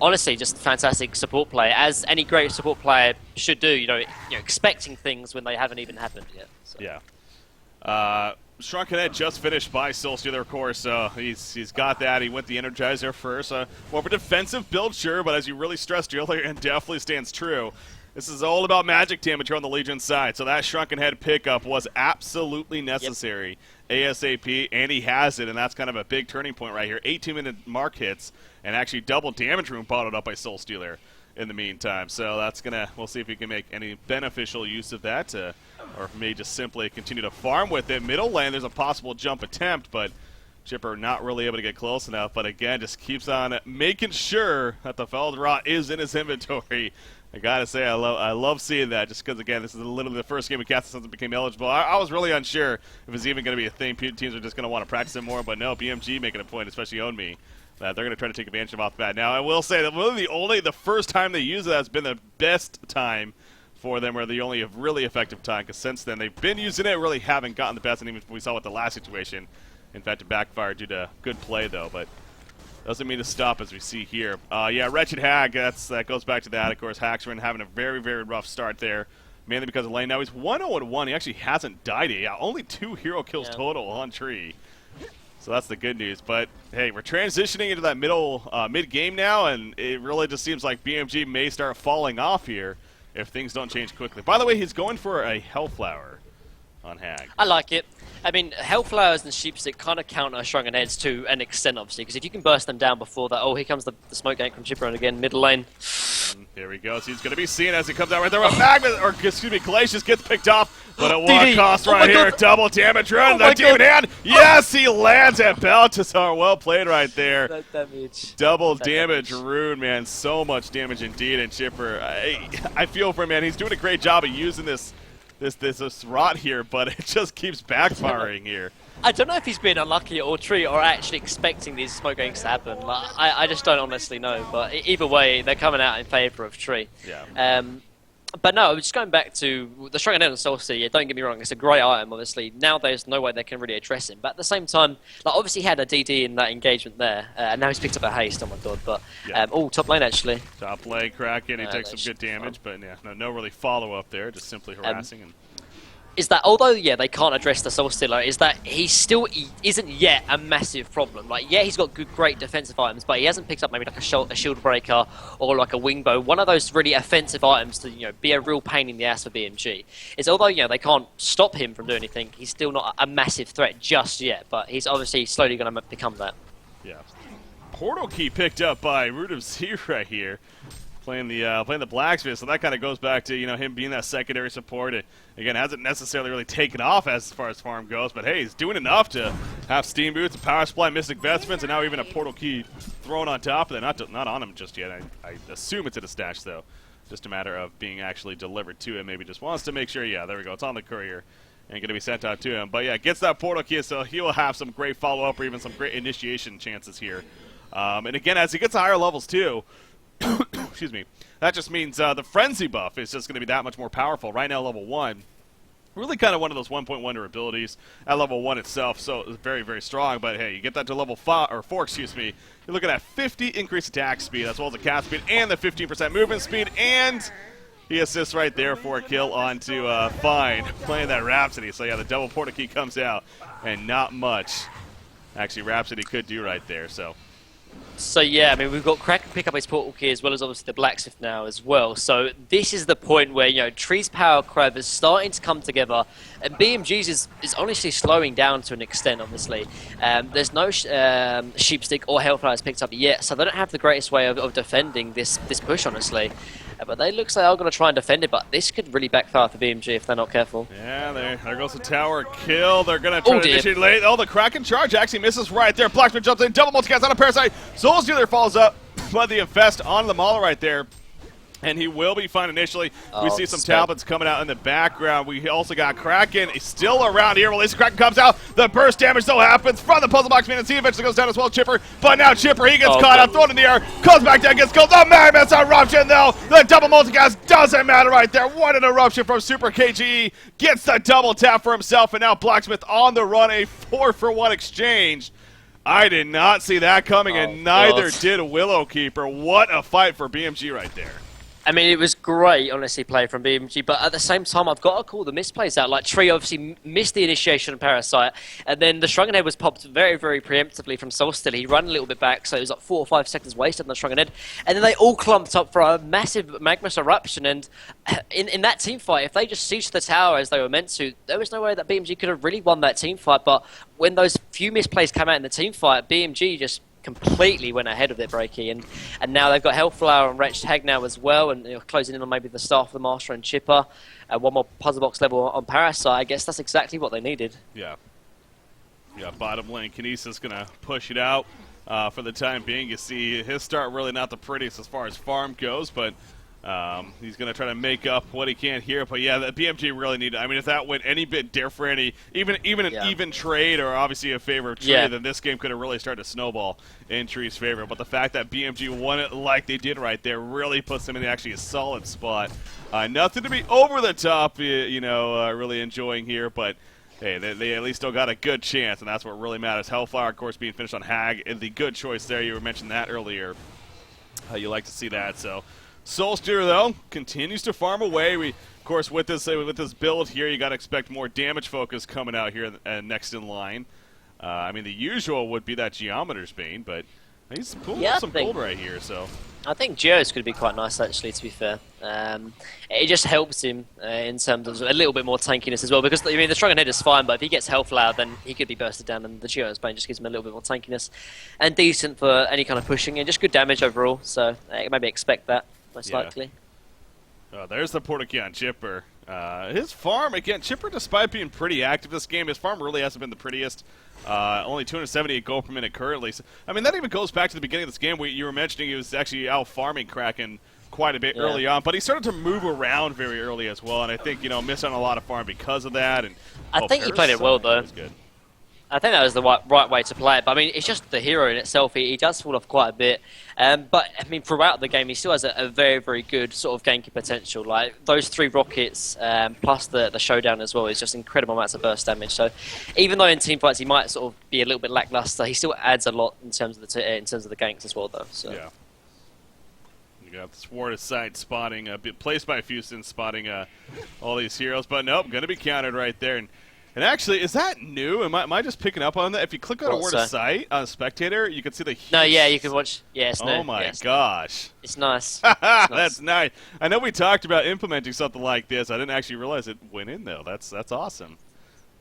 honestly, just fantastic support play, as any great support player should do, expecting things when they haven't even happened yet. So. Yeah. Shrunken Head just finished by Soul Stealer, of course, so he's got that. He went the Energizer first. More of a defensive build, sure, but as you really stressed earlier, and definitely stands true, this is all about magic damage here on the Legion side. So that Shrunken Head pickup was absolutely necessary ASAP, and he has it, and that's kind of a big turning point right here. 18-minute mark hits, and actually double damage room bottled up by Soul Stealer in the meantime. So that's we'll see if we can make any beneficial use of that, or may just simply continue to farm with it. Middle lane, there's a possible jump attempt, but Chipper not really able to get close enough. But again, just keeps on making sure that the Veldrot is in his inventory. I gotta say, I love seeing that, just because, again, this is literally the first game of cast since it became eligible. I was really unsure if it's even going to be a thing. Teams are just going to want to practice it more, but no, BMG making a point, especially on me. They're going to try to take advantage of off the bat. Now, I will say that really the first time they use it has been the best time for them, or the only really effective time, because since then they've been using it, really haven't gotten the best, and even we saw with the last situation. In fact, it backfired due to good play, though, but doesn't mean to stop as we see here. Yeah, Wretched Hag, that goes back to that. Of course, Haxrin having a very, very rough start there, mainly because of lane. Now he's 1-0-1. He actually hasn't died yet. Yeah, only 2 hero kills total on Tree. So that's the good news. But, hey, we're transitioning into that mid-game now, and it really just seems like BMG may start falling off here if things don't change quickly. By the way, he's going for a Hellflower on Hag. I like it. I mean, Hellflowers and Sheepstick kind of counter Shrunken Heads to an extent, obviously, because if you can burst them down before that, here comes the smoke gank from Chipper, and again, middle lane. And here we go. So he's going to be seen as he comes out right there with Magnus, or excuse me, Glacius gets picked off. But at what DD. cost Oh right my here? God. Double damage run. Oh my The demon God. hand. Yes, he lands at Baltazar. Well played right there. That damage. Double damage rune, man. So much damage indeed. And Chipper, I feel for him, man. He's doing a great job of using this rot here, but it just keeps backfiring here. I don't know if he's been unlucky or Tree or actually expecting these smoke ganks to happen. Like, I just don't honestly know. But either way, they're coming out in favour of Tree. Yeah. But no, just going back to the Strong and Soul City, yeah, don't get me wrong, it's a great item, obviously. Now there's no way they can really address him. But at the same time, like obviously he had a DD in that engagement there, and now he's picked up a haste, oh my god. But, Yeah. top lane actually. Top lane, Kraken, he takes some good damage, but yeah, no really follow-up there, just simply harassing him. Is that, although, yeah, they can't address the Soul Stealer, is that he isn't yet a massive problem. Like, yeah, he's got great defensive items, but he hasn't picked up maybe like a shield breaker or like a wing bow. One of those really offensive items to, be a real pain in the ass for BMG. Is although, they can't stop him from doing anything, he's still not a massive threat just yet, but he's obviously slowly going to become that. Yeah. Portal key picked up by Root of Z right here. Playing the blacksmith, so that kind of goes back to him being that secondary support. It again hasn't necessarily really taken off as far as farm goes, but hey, he's doing enough to have steam boots, a power supply, mystic vestments, and now even a portal key thrown on top of it. Not on him just yet. I assume it's in a stash though. Just a matter of being actually delivered to him. Maybe just wants to make sure. Yeah, there we go. It's on the courier and going to be sent out to him. But yeah, gets that portal key, so he will have some great follow up or even some great initiation chances here. And again, as he gets to higher levels too. Excuse me. That just means the frenzy buff is just going to be that much more powerful. Right now, level 1, really kind of one of those 1.1 abilities at level 1 itself, so it's very, very strong. But hey, you get that to level 4, excuse me. You're looking at 50 increased attack speed, as well as the cast speed, and the 15% movement speed, and he assists right there for a kill onto Fine, playing that Rhapsody. So yeah, the double portal key comes out, and not much actually Rhapsody could do right there. So yeah, I mean we've got Kraken pick up his portal key as well as obviously the blacksmith now as well. So this is the point where Tree's power crev is starting to come together, and BMG's is honestly slowing down to an extent. Obviously, there's no sheepstick or hellflowers picked up yet, so they don't have the greatest way of defending this push honestly. But they looks like they're going to try and defend it, but this could really backfire for BMG if they're not careful. Yeah, there goes the tower kill. They're going to try to initiate late. Oh, the Kraken charge actually misses right there. Blacksmith jumps in, double multicast on a Parasite. Soul Stealer falls up, but the Infest on the Mauler right there. And he will be fine initially. We see some tablets coming out in the background. We also got Kraken. He's still around here. Release Kraken comes out. The burst damage still happens from the puzzle box man. And he eventually goes down as well. Chipper. But now Chipper, he gets caught up, thrown in the air, comes back down, gets killed. The Mammoth's eruption though. The double multicast doesn't matter right there. What an eruption from Super KGE. Gets the double tap for himself. And now Blacksmith on the run. A 4-for-1 exchange. I did not see that coming, and neither did Willowkeeper. What a fight for BMG right there. I mean, it was great, honestly, play from BMG, but at the same time, I've got to call the misplays out. Like, Tree obviously missed the initiation of Parasite, and then the Shrunken Head was popped very, very preemptively from Soul Stealer. He ran a little bit back, so it was like 4 or 5 seconds wasted on the Shrunken Head, and then they all clumped up for a massive Magmus eruption, and in that team fight, if they just sieged the tower as they were meant to, there was no way that BMG could have really won that team fight, but when those few misplays came out in the team fight, BMG just completely went ahead of their breaky, and now they've got Hellflower and Wretched Hag now as well, and closing in on maybe the Staff of the Master and Chipper, one more puzzle box level on Parasite. I guess that's exactly what they needed. Yeah, bottom lane Kinesis gonna push it out for the time being. You see his start really not the prettiest as far as farm goes, but he's going to try to make up what he can here. But yeah, the BMG really needed. I mean, if that went any bit different, even an even trade or obviously a favor of Tree, then this game could have really started to snowball in Tree's favor. But the fact that BMG won it like they did right there really puts them in actually a solid spot. Nothing to be over the top, really enjoying here, but hey, they at least still got a good chance, and that's what really matters. Hellflower, of course, being finished on Hag, and the good choice there. You mentioned that earlier. You like to see that, so. Soul Stealer, though, continues to farm away. Of course, with this build here, you got to expect more damage focus coming out here next in line. I mean, the usual would be that Geometer's Bane, but he's pulling up some gold right here, so. I think Geo's going to be quite nice, actually, to be fair. It just helps him in terms of a little bit more tankiness as well, because, I mean, the Shrunken Head is fine, but if he gets Hellflower, then he could be bursted down, and the Geo's Bane just gives him a little bit more tankiness. And decent for any kind of pushing, and just good damage overall, so maybe expect that. Most likely. There's the portal key on Chipper. His farm, again, Chipper, despite being pretty active this game, his farm really hasn't been the prettiest. Only 278 gold per minute currently. So, I mean, that even goes back to the beginning of this game where you were mentioning he was actually out farming Kraken quite a bit early on, but he started to move around very early as well, and I think, missed on a lot of farm because of that. And I think he played it well, though. Was good. I think that was the right way to play it. But I mean, it's just the hero in itself. He does fall off quite a bit. But I mean, throughout the game, he still has a very, very good sort of ganking potential. Like those 3 rockets plus the showdown as well is just incredible amounts of burst damage. So even though in team fights he might sort of be a little bit lackluster, he still adds a lot in terms of the ganks as well, though. So. Yeah. You got the thwarted sight spotting, placed by Houston, spotting all these heroes. But nope, going to be countered right there. And actually, is that new? Am I just picking up on that? If you click on a word of sight on a spectator, you can see the huge... No, yeah, you can watch... Yeah, it's Oh my gosh. It's nice. That's nice. I know we talked about implementing something like this. I didn't actually realize it went in, though. That's awesome.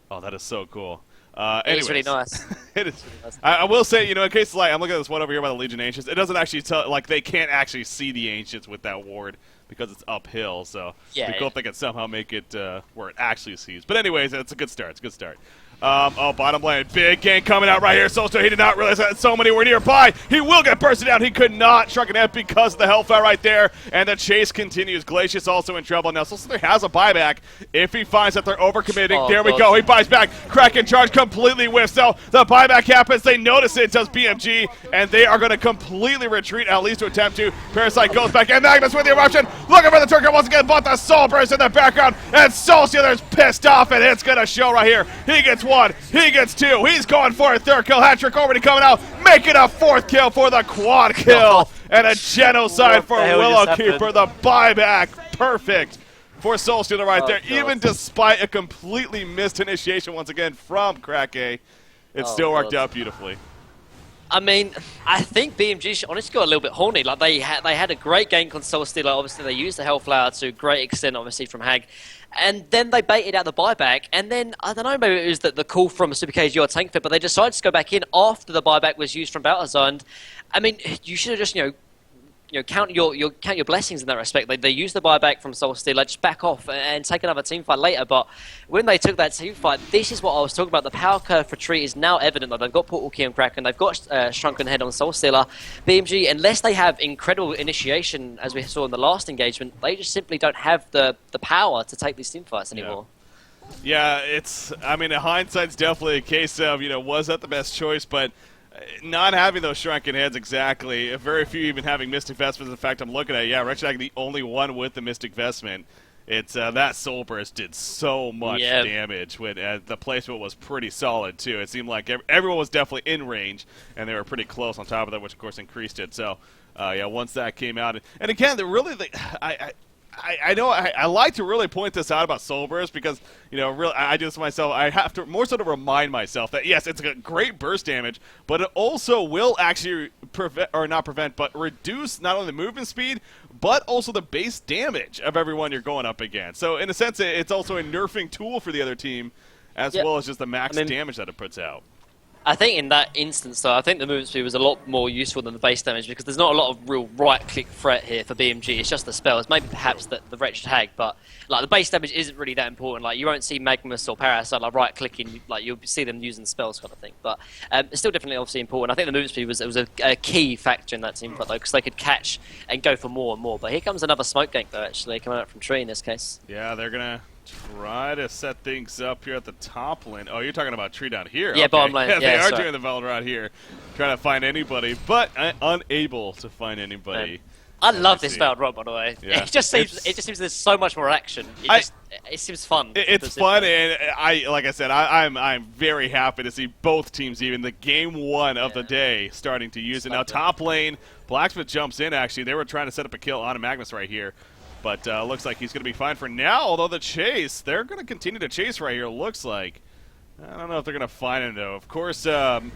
Oh, that is so cool. It's really nice. It is. I will say, in case I'm looking at this one over here by the Legion Ancients. It doesn't actually tell, they can't actually see the Ancients with that ward because it's uphill. So it'd be cool if they could somehow make it where it actually sees. But anyways, it's a good start. It's a good start. Bottom lane, big gank coming out right here. Solsto, he did not realize that so many were nearby. He will get bursted down. He could not. Shrunken Head because of the Hellfire right there. And the chase continues. Glacius also in trouble now. Solsto has a buyback if he finds that they're overcommitting. There we go. He buys back. Kraken charge completely whiffs. So the buyback happens. They notice it does BMG, and they are going to completely retreat, at least to attempt to. Parasite goes back, and Magnus with the eruption. Looking for the turret once again, but the soul burst in the background. And Solsto there's pissed off, and it's going to show right here. He gets 1, he gets 2, he's going for a 3rd kill. Hat-trick already coming out, making a 4th kill for the quad kill, and a genocide for Willowkeeper, the buyback, perfect for Solsto right there. Even despite a completely missed initiation once again from Krake, it still worked out beautifully. I mean, I think BMG honestly got a little bit horny. Like they had a great gank on Soulstealer. Obviously, they used the Hellflower to a great extent, obviously from Hag, and then they baited out the buyback. And then I don't know, maybe it was the call from Super KG or Tank Fit, but they decided to go back in after the buyback was used from Balthazar. And I mean, you should have just count your blessings in that respect. They use the buyback from Soulstealer, just back off and take another team fight later. But when they took that team fight, this is what I was talking about. The power curve for Tree is now evident. That they've got Portal Key on Kraken, they've got Shrunken Head on Soulstealer. BMG, unless they have incredible initiation, as we saw in the last engagement, they just simply don't have the power to take these team fights anymore. Yeah, I mean, in hindsight's definitely a case of, was that the best choice, but not having those shrunken heads exactly, very few even having Mystic Vestments. In fact, I'm looking at Wretched the only one with the Mystic Vestment. It's that Soul Burst did so much damage when the placement was pretty solid too. It seemed like everyone was definitely in range, and they were pretty close on top of that, which of course increased it. So once that came out, and again, I know I like to really point this out about Soul Burst because, I do this myself. I have to more so to remind myself that, yes, it's a great burst damage, but it also will actually reduce not only the movement speed, but also the base damage of everyone you're going up against. So, in a sense, it's also a nerfing tool for the other team, as well as just the max damage that it puts out. I think in that instance, though, I think the movement speed was a lot more useful than the base damage because there's not a lot of real right-click threat here for BMG. It's just the spells, maybe perhaps the Wretched Hag, but the base damage isn't really that important. Like you won't see Magnus or Parasite right-clicking, you'll see them using spells kind of thing. But it's still definitely obviously important. I think the movement speed was a key factor in that team fight though, because they could catch and go for more and more. But here comes another smoke gank though, actually coming out from Tree in this case. Yeah, they're gonna try to set things up here at the top lane. Oh, you're talking about Tree down here. Yeah, okay. bottom lane. Yeah, they are doing the Valor out here, trying to find anybody, but unable to find anybody. I love this Valor Rod, by the way. Yeah. It just seems there's so much more action. It seems fun. It's fun, and like I said, I'm very happy to see both teams, even the game one of the day, starting to use it. Now, top lane, Blacksmith jumps in, actually. They were trying to set up a kill on a Magnus right here. But looks like he's going to be fine for now, although the chase, they're going to continue to chase right here, looks like. I don't know if they're going to find him, though. Of course, Own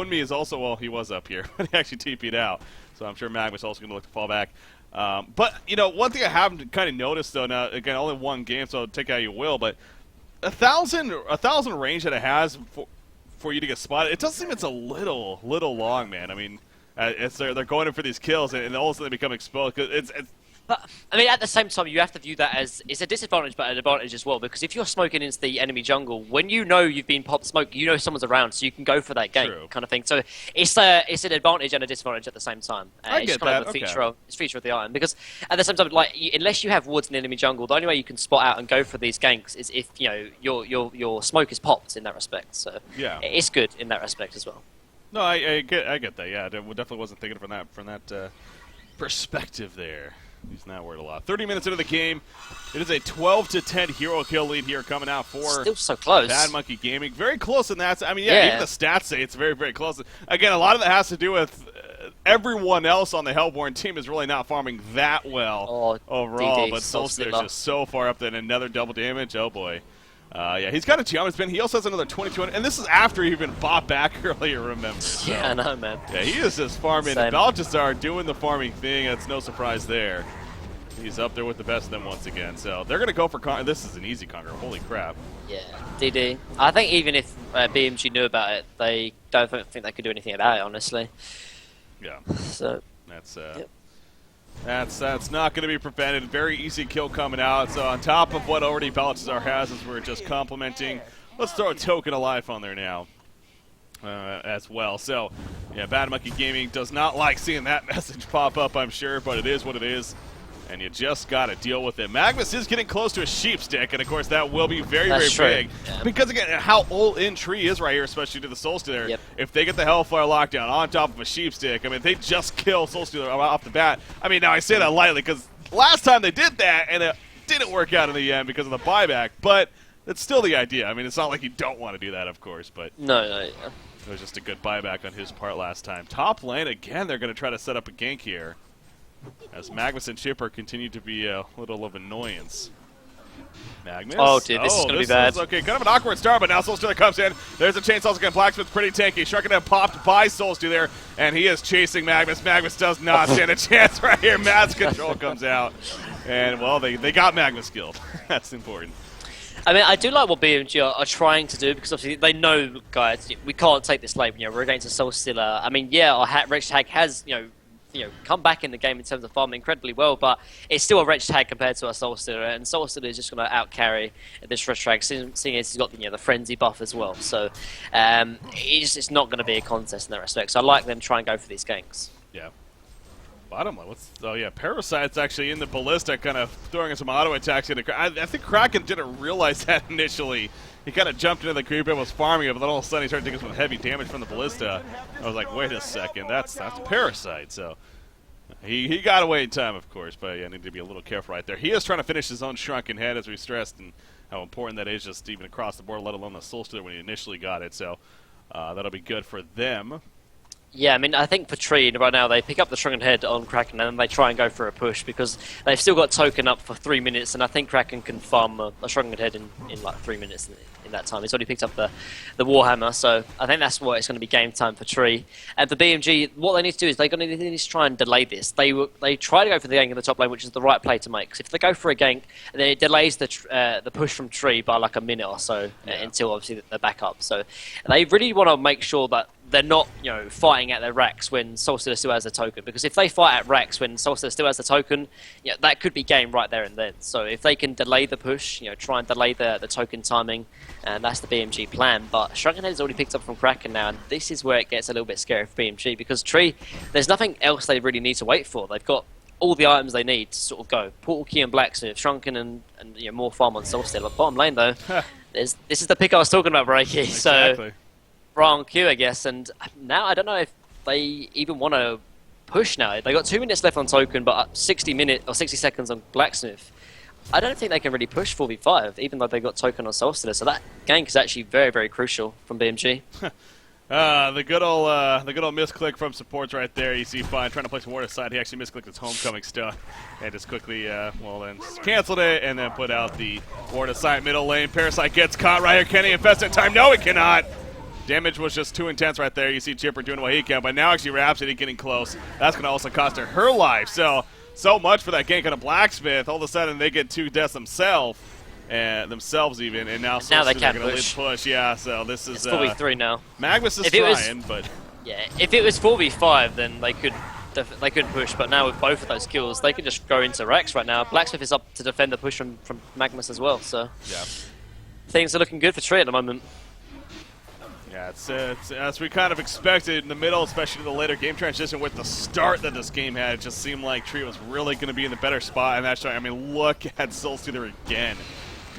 Me is also, well, he was up here, but he actually TP'd out. So I'm sure Magnus also going to look to fall back. But, one thing I haven't kind of noticed, though, now, again, only one game, so take it how you will, but 1,000 range that it has for you to get spotted, it does seem it's a little long, man. I mean, they're going in for these kills, and also they become exposed. Cause But I mean, at the same time, you have to view that as it's a disadvantage, but an advantage as well. Because if you're smoking into the enemy jungle, when you know you've been popped smoke, you know someone's around, so you can go for that gank kind of thing. So it's an advantage and a disadvantage at the same time. I get that. Of it's feature of the item. Because at the same time, like unless you have wards in the enemy jungle, the only way you can spot out and go for these ganks is if your smoke is popped in that respect. So yeah, it's good in that respect as well. No, I get that. Yeah, I definitely wasn't thinking from that perspective there. He's not worried a lot. 30 minutes into the game, it is a 12-10 hero kill lead here coming out for still so close. Bad Monkey Gaming. Very close in that. I mean, yeah, even the stats say it's very, very close. Again, a lot of that has to do with everyone else on the Hellborn team is really not farming that well overall. But Solskjaer's just so far up that another double damage. Oh boy. Yeah, he's got a Tiamat spin. He also has another 22, and this is after he even bought back earlier, remember. So, yeah, I know, man. Yeah, he is just farming. Balthazar doing the farming thing. That's no surprise there. He's up there with the best of them once again. So they're going to go for Conquer. This is an easy Conquer. Holy crap. Yeah, DD. I think even if BMG knew about it, they don't think they could do anything about it, honestly. Yeah. So that's not going to be prevented. Very easy kill coming out. So on top of what already Balthazar has, as we're just complimenting, let's throw a token of life on there now as well. So yeah, Bad Monkey Gaming does not like seeing that message pop up, I'm sure, but it is what it is. And you just got to deal with it. Magnus is getting close to a sheep stick, and of course that will be very, very big. Yeah. Because again, how all-in Tree is right here, especially to the Soul Stealer. Yep. If they get the Hellfire lockdown on top of a sheep stick, I mean, they just kill Soul Stealer off the bat. I mean, now I say that lightly because last time they did that, and it didn't work out in the end because of the buyback, but it's still the idea. I mean, it's not like you don't want to do that, of course, but no, it was just a good buyback on his part last time. Top lane, again, they're going to try to set up a gank here, as Magnus and Chipper continue to be a little of annoyance. Magnus? Oh, dude, this is going to be bad. Okay, kind of an awkward start, but now Soulstealer comes in. There's a chainsaw again. Blacksmith's pretty tanky. Sharknet popped by Soulstealer, and he is chasing Magnus. Magnus does not stand a chance right here. Mass control comes out. And, well, they got Magnus killed. That's important. I mean, I do like what BMG are trying to do, because obviously they know, guys, we can't take this lane. We're against a Soulstealer. I mean, yeah, our Wretched Hag has, come back in the game in terms of farming incredibly well, but it's still a Wretched Hag compared to a Soul Stealer, and Soul Stealer is just going to out-carry this Wretched Hag, seeing as he's got the Frenzy buff as well. So it's not going to be a contest in that respect. So I like them trying to go for these ganks. Yeah. Bottom lane. Parasite's actually in the Ballista, kind of throwing some auto attacks into. I think Kraken didn't realize that initially. He kind of jumped into the creep and was farming it, but then all of a sudden he started taking some heavy damage from the Ballista. I was like, wait a second, that's Parasite. So he got away in time, of course, but yeah, need to be a little careful right there. He is trying to finish his own Shrunken Head, as we stressed, and how important that is just even across the board, let alone the Soul Stealer when he initially got it. So that'll be good for them. Yeah, I mean, I think for Tree right now, they pick up the Shrunken Head on Kraken and then they try and go for a push because they've still got token up for 3 minutes, and I think Kraken can farm a Shrunken Head in like 3 minutes in that time. He's already picked up the Warhammer, so I think that's what it's going to be game time for Tree. And for BMG, what they need to do is they need to try and delay this. They try to go for the gank in the top lane, which is the right play to make. Because if they go for a gank, then it delays the push from Tree by like a minute or so until obviously they're back up. So they really want to make sure that they're not, fighting at their racks when Soulstealer still has the token. Because if they fight at racks when Soulstealer still has the token, that could be game right there and then. So if they can delay the push, try and delay the token timing, and that's the BMG plan. But Shrunken Head is already picked up from Kraken now, and this is where it gets a little bit scary for BMG, because Tree, there's nothing else they really need to wait for. They've got all the items they need to sort of go. Portal Key and Blacksmith, Shrunken, and more farm on Soulstealer. Bottom lane, though, this is the pick I was talking about, Breaky. Exactly. So wrong queue, I guess, and now I don't know if they even want to push now. They got 2 minutes left on token, but 60 seconds on Blacksmith. I don't think they can really push 4v5, even though they got token on Soulstealer. So that gank is actually very, very crucial from BMG. The good old misclick from supports right there. You see Fine trying to place Ward aside. He actually misclicked his homecoming stun and just quickly, then canceled it and then put out the Ward aside middle lane. Parasite gets caught right here. Can he infest in time? No, he cannot. Damage was just too intense right there. You see Chipper doing what he can, but now actually Rhapsody getting close. That's going to also cost her life. So much for that gank on a Blacksmith. All of a sudden, they get 2 deaths themselves even, and now they can't going to lead push. Yeah, so this is... It's 4v3 now. Magnus is trying, but... Yeah, if it was 4v5, then they could they couldn't push, but now with both of those kills, they can just go into Rex right now. Blacksmith is up to defend the push from Magnus as well, so Yeah. things are looking good for Tree at the moment. Yeah, it's as we kind of expected in the middle, especially the later game transition with the start that this game had. It just seemed like Tree was really going to be in the better spot, and that's right. I mean, look at Soulstealer again.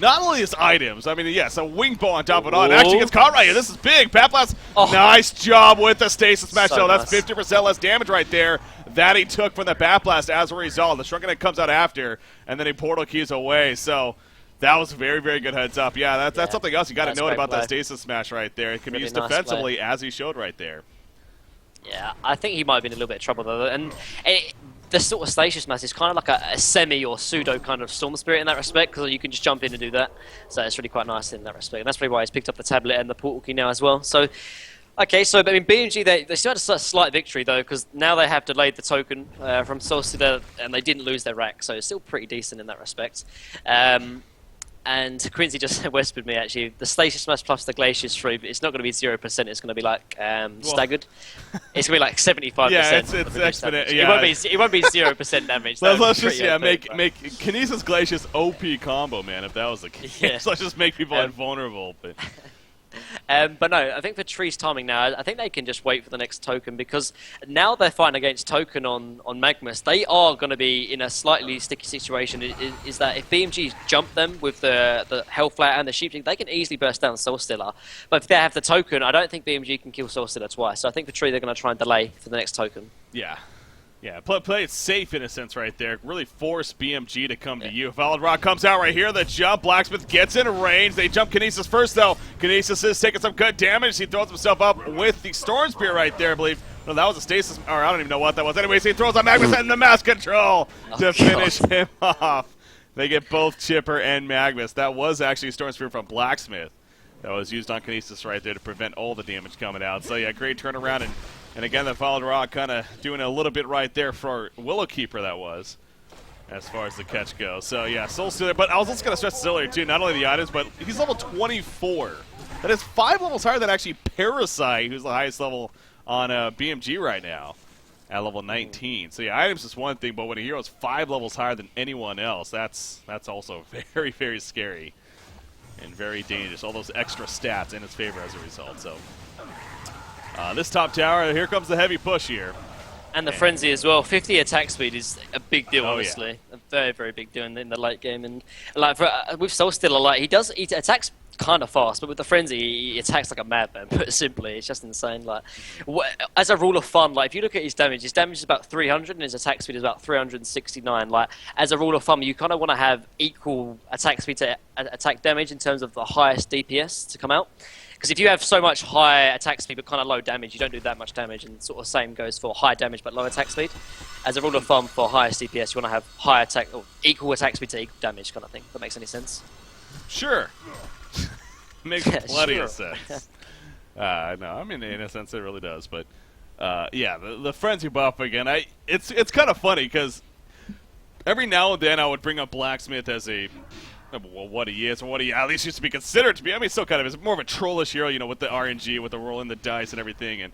Not only his items, I mean, yes, a wing bow on top of it on. Actually gets caught right here. This is big. Pat Blast, nice job with the stasis smash. So that's 50% less damage right there that he took from the Bat Blast as a result. The Shrunken Egg comes out after, and then he portal keys away. So that was very, very good heads up. Yeah, that's something else you got to note about that stasis smash right there. It can be used defensively as he showed right there. Yeah, I think he might have been in a little bit of trouble though, and the sort of stasis smash is kind of like a semi or pseudo kind of Storm Spirit in that respect, because you can just jump in and do that. So it's really quite nice in that respect, and that's probably why he's picked up the tablet and the portal key now as well. So, okay, so I mean BMG they still had a slight victory though, because now they have delayed the token from Soulstealer, and they didn't lose their rack, so it's still pretty decent in that respect. And Quincy just whispered me actually, the Stasis Smash plus the Glacier's free, but it's not going to be 0%, it's going to be like staggered. It's going to be like 75%. Yeah, it's exponent. Yeah. It won't be 0% damage. Let's just make Kinesis Glacier's OP combo, man, if that was the case. Yeah. So let's just make people invulnerable. But no, I think for Tree's timing now, I think they can just wait for the next token, because now they're fighting against token on Magmus. They are going to be in a slightly sticky situation. Is that if BMG jump them with the Hellflat and the Sheep, they can easily burst down Soulstealer. But if they have the token, I don't think BMG can kill Soulstealer twice. So I think for Tree, they're going to try and delay for the next token. Yeah. Yeah, play it safe in a sense right there. Really force BMG to come to you. Valid Rock comes out right here. The jump. Blacksmith gets in range. They jump Kinesis first, though. Kinesis is taking some good damage. He throws himself up with the Storm Spear right there, I believe. No, that was a stasis, or I don't even know what that was. Anyways, he throws on Magmus and the mass control to finish him off. They get both Chipper and Magmus. That was actually a Storm Spear from Blacksmith that was used on Kinesis right there to prevent all the damage coming out. So, yeah, great turnaround. And again, the Valid Rock kind of doing a little bit right there for Willowkeeper, that was, as far as the catch goes. So, yeah, Soulstealer. But I was also going to stress this earlier, too, not only the items, but he's level 24. That is 5 levels higher than actually Parasite, who's the highest level on BMG right now, at level 19. So, yeah, items is one thing, but when a hero is 5 levels higher than anyone else, that's also very, very scary and very dangerous. All those extra stats in his favor as a result. So, this top tower, here comes the heavy push here. And the Frenzy as well. 50 attack speed is a big deal, honestly. Yeah. A very, very big deal in the late game. And like with Soulstealer, like he attacks kind of fast, but with the Frenzy, he attacks like a madman. Put it simply, it's just insane. Like, as a rule of thumb, like if you look at his damage is about 300, and his attack speed is about 369. Like, as a rule of thumb, you kind of want to have equal attack speed to attack damage in terms of the highest DPS to come out. Because if you have so much high attack speed but kind of low damage, you don't do that much damage, and sort of same goes for high damage but low attack speed. As a rule of thumb for highest DPS, you want to have high attack or equal attack speed to equal damage kind of thing. If that makes any sense? Sure. Makes plenty of sense. No, I mean in a sense it really does. But yeah, the Frenzy buff again. It's kind of funny because every now and then I would bring up Blacksmith as a what he is, or what he at least used to be considered to be. I mean, still kind of is more of a trollish hero, you know, with the RNG, with the rolling the dice and everything.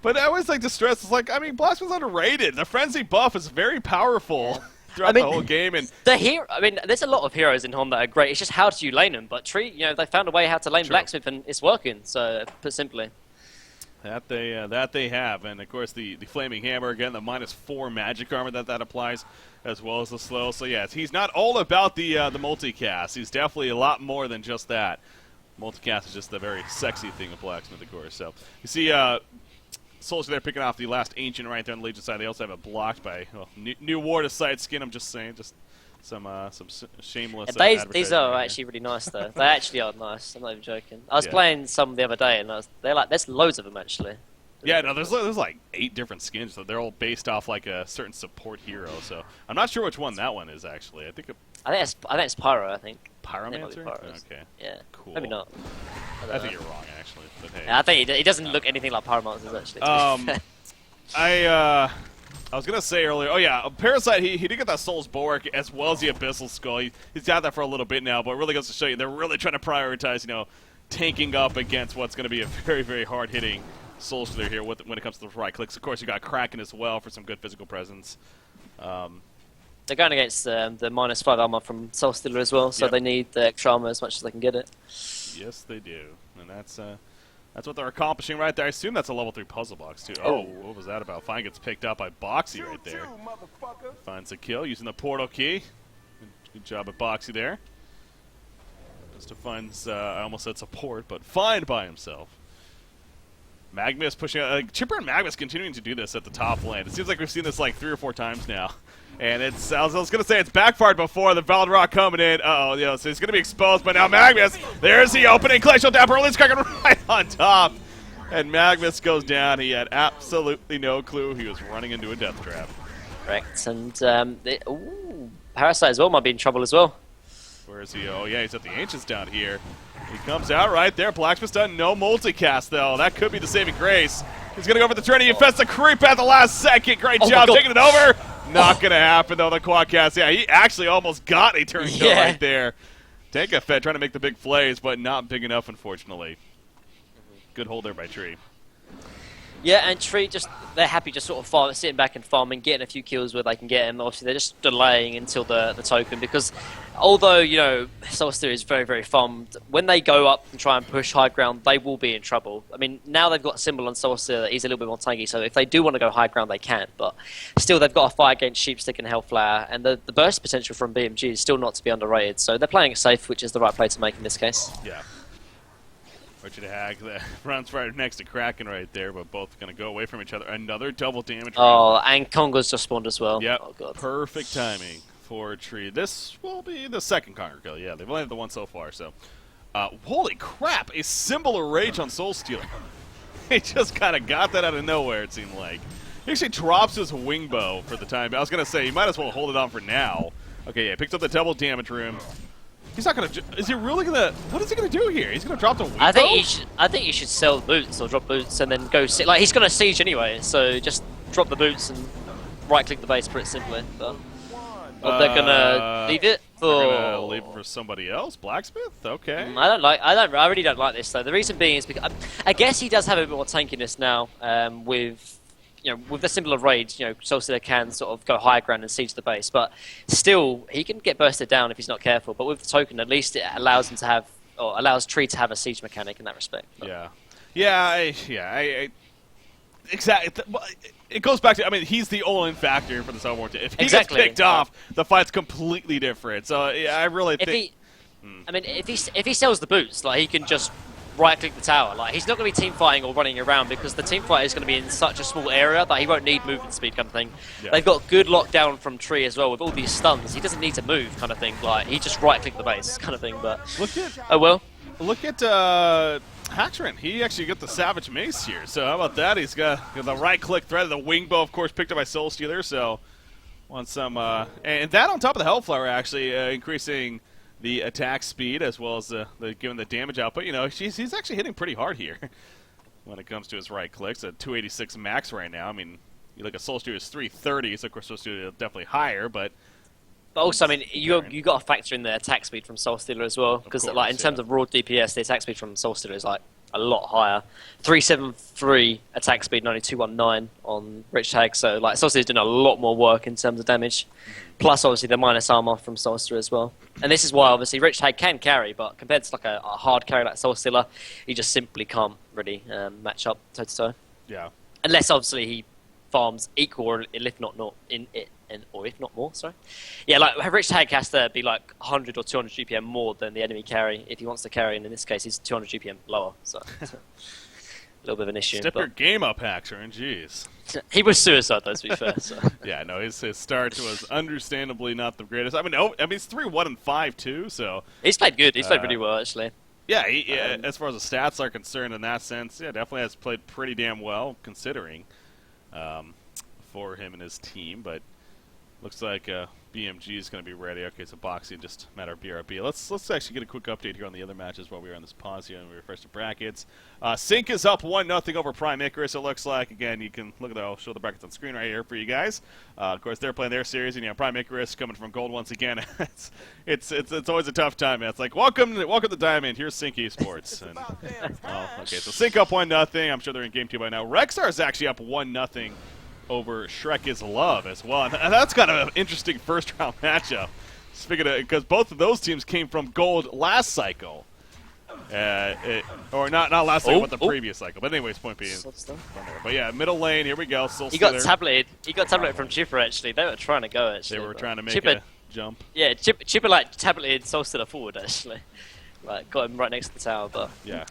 But I always like to stress, it's like, I mean, Blacksmith's underrated. The Frenzy buff is very powerful throughout the whole game. And I mean, there's a lot of heroes in Hon that are great. It's just how do you lane them? But Tree, you know, they found a way how to lane Blacksmith, and it's working. So, put simply. That they have, and of course the Flaming Hammer again, the -4 magic armor that applies, as well as the slow. So yeah, he's not all about the multicast. He's definitely a lot more than just that. Multicast is just the very sexy thing of Blacksmith, of course. So you see, Soldier there picking off the last Ancient right there on the Legion side. They also have it blocked by new Ward of Sight Skin. I'm just saying, just some shameless. These are actually really nice, though. They actually are nice. I'm not even joking. I was playing some the other day, and there's loads of them actually. Yeah, no, there's like 8 different skins. So they're all based off like a certain support hero. So I'm not sure which one that one is actually. I think it's Pyro. I think. Pyromancer? Okay. Yeah. Cool. Maybe not. I think you're wrong actually. But hey. Yeah, I think he doesn't look anything like Pyromancer actually. I was gonna say earlier. Oh yeah, Parasite. He did get that Soul's Bulwark as well as the Abyssal Skull. He's got that for a little bit now, but it really goes to show you they're really trying to prioritize, tanking up against what's going to be a very, very hard-hitting Soul Stealer here when it comes to the right clicks. Of course, you got Kraken as well for some good physical presence. They're going against the -5 armor from Soul Stealer as well, so they need the extra armor as much as they can get it. Yes, they do, and that's what they're accomplishing right there. I assume that's a level 3 puzzle box too. Oh, what was that about? Fine gets picked up by Boxy right there. Finds a kill using the portal key. Good job at Boxy there. Just to find, I almost said support, but find by himself. Magmus pushing out. Chipper and Magmus continuing to do this at the top lane. It seems like we've seen this like 3 or 4 times now. And it's, I was going to say it's backfired before. The Valid Rock coming in. Uh-oh, you know, so he's going to be exposed. But now Magmus, there's the opening. Glacial Dapper release cracking right on top. And Magmus goes down. He had absolutely no clue he was running into a death trap. Correct. And, Parasite as well might be in trouble as well. Where is he? Oh, yeah, he's at the Ancients down here. He comes out right there. Blacksmith's done no multicast, though. That could be the saving grace. He's going to go for the turn. He infests the creep at the last second. Great job taking it over. Not going to happen, though, the quadcast. Yeah, he actually almost got a turn kill right there. Tanka Fed trying to make the big plays, but not big enough, unfortunately. Good hold there by Tree. Yeah, and Tree they're happy just sort of sitting back and farming, getting a few kills where they can get him. Obviously, they're just delaying until the token because although, you know, Soul Stealer is very, very farmed, when they go up and try and push high ground, they will be in trouble. I mean, now they've got a symbol on Soul Stealer that he's a little bit more tanky, so if they do want to go high ground, they can. But still, they've got a fight against Sheepstick and Hellflower, and the burst potential from BMG is still not to be underrated. So they're playing it safe, which is the right play to make in this case. Yeah. Richard Hag runs right next to Kraken right there, but both going to go away from each other. Another double damage. Oh, and Congo's just spawned as well. Yep. Oh, God. Perfect timing for Tree. This will be the second Conquer kill. Yeah, they've only had the one so far, so. Holy crap, a symbol of rage on Soul Stealer. He just kind of got that out of nowhere, it seemed like. He actually drops his wing bow for the time. I was going to say, he might as well hold it on for now. Okay, yeah, picks up the double damage room. He's not gonna. Is he really gonna? What is he gonna do here? He's gonna drop the wing bow? I think he should sell the boots or drop boots and then go. Like he's gonna siege anyway, so just drop the boots and right-click the base pretty simply. But they're gonna leave it for. They're gonna leave it for somebody else. Blacksmith. Okay. I really don't like this though. The reason being is because I guess he does have a bit more tankiness now with. You know, with the symbol of rage, you know, Soul Stealer can sort of go high ground and siege the base, but still, he can get bursted down if he's not careful. But with the token, at least it allows him to have, or allows Tree to have a siege mechanic in that respect. But. Exactly. It goes back to, I mean, he's the all-in factor for the Soulborn team. If he gets picked off, the fight's completely different. So, yeah, I really think... I mean, if he sells the boots, like, he can just right-click the tower. Like, he's not going to be team fighting or running around because the team fight is going to be in such a small area that he won't need movement speed kind of thing. Yeah. They've got good lockdown from Tree as well with all these stuns. He doesn't need to move kind of thing. Like, he just right-click the base kind of thing. But Look at Haxrin. He actually got the Savage Mace here. So how about that? He's got the right-click threat. The wing bow, of course, picked up by Soul Stealer. So want some, and that on top of the Hellflower actually increasing the attack speed as well as giving the damage output. You know, he's actually hitting pretty hard here when it comes to his right clicks. At 286 max right now. I mean, you look at Soul Stealer's 330, so of course Soul Stealer is definitely higher, but also, I mean, you got to factor in the attack speed from Soul Stealer as well, because like in terms of raw DPS, the attack speed from Soul Stealer is like a lot higher. 373 attack speed, 9219 on Rich Tag, so like Soul Stealer's doing a lot more work in terms of damage. Plus, obviously, the minus armor from Soul Stealer as well. And this is why, obviously, Rich Tag can carry, but compared to like a hard carry like Soul Stealer, he just simply can't really match up toe-to-toe. Yeah. Unless, obviously, he farms equal, or if not more, sorry. Yeah, like, Rich Tag has to be like 100 or 200 GPM more than the enemy carry if he wants to carry, and in this case, he's 200 GPM lower, so... A little bit of an issue. Step your game up, Haxer, and jeez. He was suicide, though, to be fair. So. Yeah, no, his start was understandably not the greatest. I mean, he's 3-1-5 too, so he's played good. He's played pretty well, actually. Yeah, as far as the stats are concerned, in that sense, yeah, definitely has played pretty damn well, considering for him and his team. But Looks like BMG is going to be ready. Okay, so boxing, just a matter of BRB. Let's actually get a quick update here on the other matches while we were on this pause here and we refresh the brackets. Sync is up 1-0 over Prime Icarus, it looks like. Again, you can look at that. I'll show the brackets on screen right here for you guys. Of course, they're playing their series, and Prime Icarus coming from gold once again. it's always a tough time, man. It's like, welcome to Diamond. Here's Sync Esports. And, okay, so Sync up 1-0. I'm sure they're in game 2 by now. Rexar is actually up 1-0 over Shrek is Love as well. And that's kind of an interesting first-round matchup. Speaking of, because both of those teams came from gold last cycle. Or not last cycle, but the previous cycle. But anyways, point being. But yeah, middle lane, here we go. He got tableted. He got tableted from Chipper, actually. They were trying to go, actually. They were trying to make a jump. Yeah, Chipper like, tableted Soulstealer forward, actually. Like, got him right next to the tower, but... Yeah.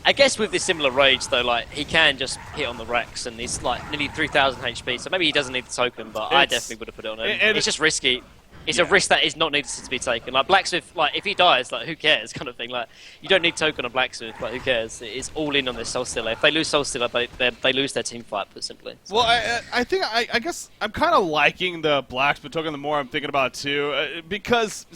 I guess with this similar rage, though, like, he can just hit on the Rex, and he's, like, nearly 3,000 HP, so maybe he doesn't need the token, but I definitely would have put it on him. It's just risky. It's a risk that is not needed to be taken. Like, Blacksmith, like, if he dies, like, who cares, kind of thing. Like, you don't need token on Blacksmith, but who cares? It's all in on this Soulstealer. If they lose Soulstealer, they lose their team fight, put simply. So. Well, I guess I'm kind of liking the Blacksmith token the more I'm thinking about it, too, because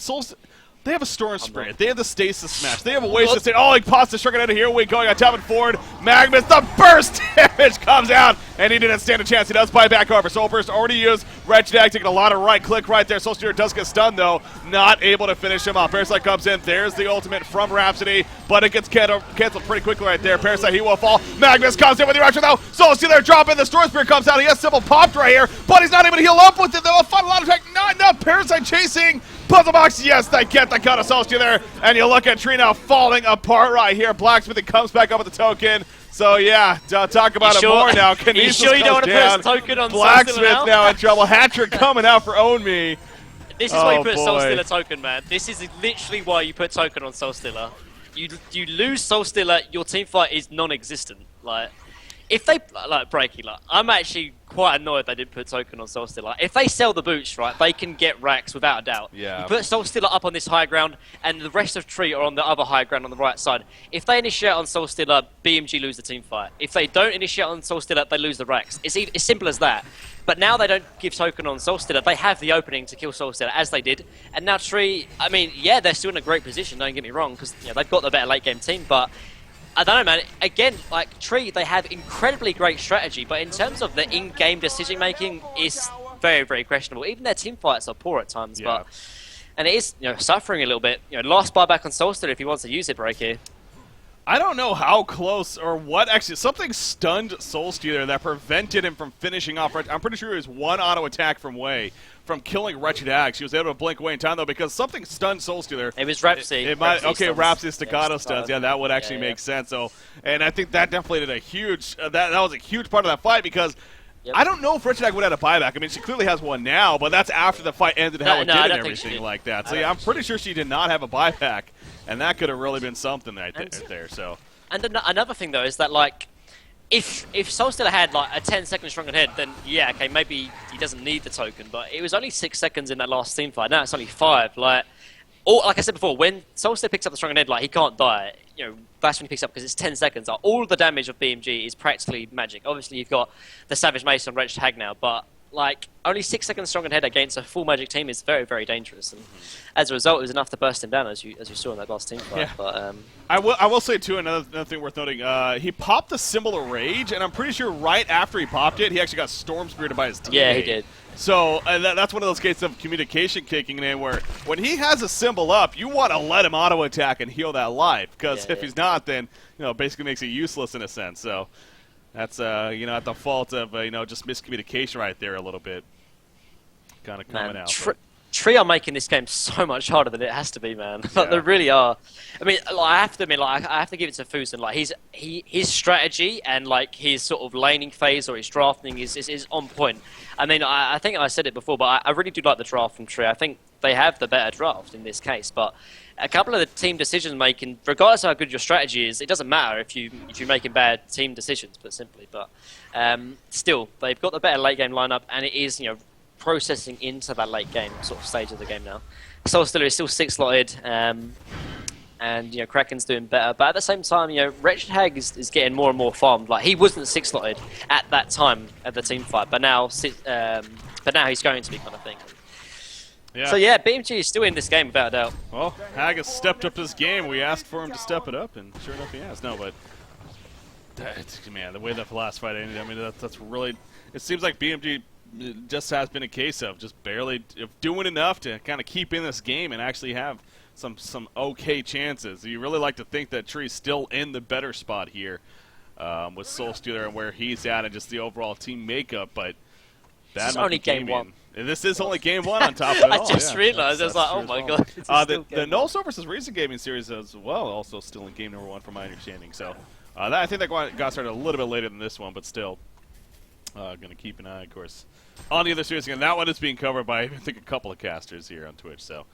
they have a Storm Spirit. They have the Stasis Smash. They have a ways to say, oh, he pops the Shrek out of here. We going on top and forward. Magnus, the burst damage comes out, and he didn't stand a chance. He does buy back over. Soul Burst already used. Wretched Ag taking a lot of right click right there. Soulstealer does get stunned, though. Not able to finish him off. Parasite comes in. There's the ultimate from Rhapsody, but it gets canceled pretty quickly right there. Parasite, he will fall. Magnus comes in with the reaction, though. Soulstealer dropping. The Storm Spirit comes out. He has Sybil popped right here, but he's not able to heal up with it, though. A fun lot of attack. Not enough. Parasite chasing. Puzzle box, yes, they get the cut of Soulstealer, and you look at Tree now falling apart right here. Blacksmith comes back up with the token. So yeah, talk about it more now. You sure you don't want to put a token on Blacksmith now in trouble. Hattrick coming out for Own Me. This is why you put Soulstealer token, man. This is literally why you put token on Soulstealer. You lose Soulstealer, your team fight is non-existent. Like, if they Breaky, I'm actually quite annoyed they didn't put token on Soulstealer. If they sell the boots, right, they can get racks without a doubt. Yeah. You put Soulstealer up on this high ground, and the rest of Tree are on the other high ground on the right side. If they initiate on Soulstealer, BMG lose the team fight. If they don't initiate on Soulstealer, they lose the racks. It's simple as that. But now they don't give token on Soulstealer. They have the opening to kill Soulstealer, as they did. And now Tree, I mean, yeah, they're still in a great position, don't get me wrong, because they've got the better late game team, but I don't know, man. Again, like, Tree, they have incredibly great strategy, but in terms of the in-game decision-making, it's very, very questionable. Even their team fights are poor at times, and it is, suffering a little bit. Last buyback on Soulstealer if he wants to use it, Breaky. I don't know how close or what. Actually, something stunned Soulstealer that prevented him from finishing off. I'm pretty sure he was one auto attack from killing Wretched Ag. She was able to blink away in time, though, because something stunned Soulstealer. It was Rhapsody. Rhapsody staccato stuns. Yeah, that would actually make sense. So, and I think that definitely did a huge. That was a huge part of that fight because. Yep. I don't know if Wretched Ag would have a buyback. I mean, she clearly has one now, but that's after the fight ended, how it did and everything like that. So, yeah, I'm pretty sure she did not have a buyback, and that could have really been something right there. So. And another thing, though, is that, like, if Soulstealer had, like, a 10-second stronger head, then, yeah, okay, maybe he doesn't need the token, but it was only 6 seconds in that last team fight. Now it's only 5. Like I said before, when Soulstealer picks up the stronger head, like, he can't die. That's when he picks up because it's 10 seconds. Like, all the damage of BMG is practically magic. Obviously, you've got the Savage Mace on Wretched Hag now, but, like, only 6 seconds stronger head against a full magic team is very, very dangerous. And as a result, it was enough to burst him down, as you saw in that last team fight. Yeah. But, I will say, too, another thing worth noting, he popped the Symbol of Rage, and I'm pretty sure right after he popped it, he actually got Storm Spirited by his teammate. Yeah, he did. So that's one of those cases of communication kicking in where when he has a symbol up, you want to let him auto attack and heal that life because if he's not, then basically makes it useless in a sense. So that's at the fault of just miscommunication right there a little bit, kind of coming out. Tree are making this game so much harder than it has to be, man. Like, they really are. I mean, I have to admit, I have to give it to Fusen. Like, his strategy and like his sort of laning phase or his drafting is on point. I mean, I think I said it before, but I really do like the draft from Tree. I think they have the better draft in this case, but a couple of the team decision making, regardless of how good your strategy is, it doesn't matter if you're making bad team decisions, put simply. But still, they've got the better late game lineup, and it is processing into that late game sort of stage of the game now. Soulstealer is still 6-slotted, and Kraken's doing better. But at the same time, Wretched Hag is getting more and more farmed. Like, he wasn't 6-slotted at that time at the team fight, but now but now he's going to be kind of thing. Yeah. So yeah, BMG is still in this game without a doubt. Well, Hag has stepped up his game. We asked for him to step it up, and sure enough, he has. No, but man, the way that last fight ended, I mean, that's really. It seems like BMG just has been a case of just barely doing enough to kind of keep in this game and actually have some okay chances. You really like to think that Tree's still in the better spot here with Soul Stealer and where he's at and just the overall team makeup, but that This is only game one. And this is only game one on top of it all. I just realized, I was like, oh my god. The No Soul versus Recent Gaming series as well, also still in game number one from my understanding. So I think that got started a little bit later than this one, but still going to keep an eye, of course, on the other series. Again, that one is being covered by, I think, a couple of casters here on Twitch, so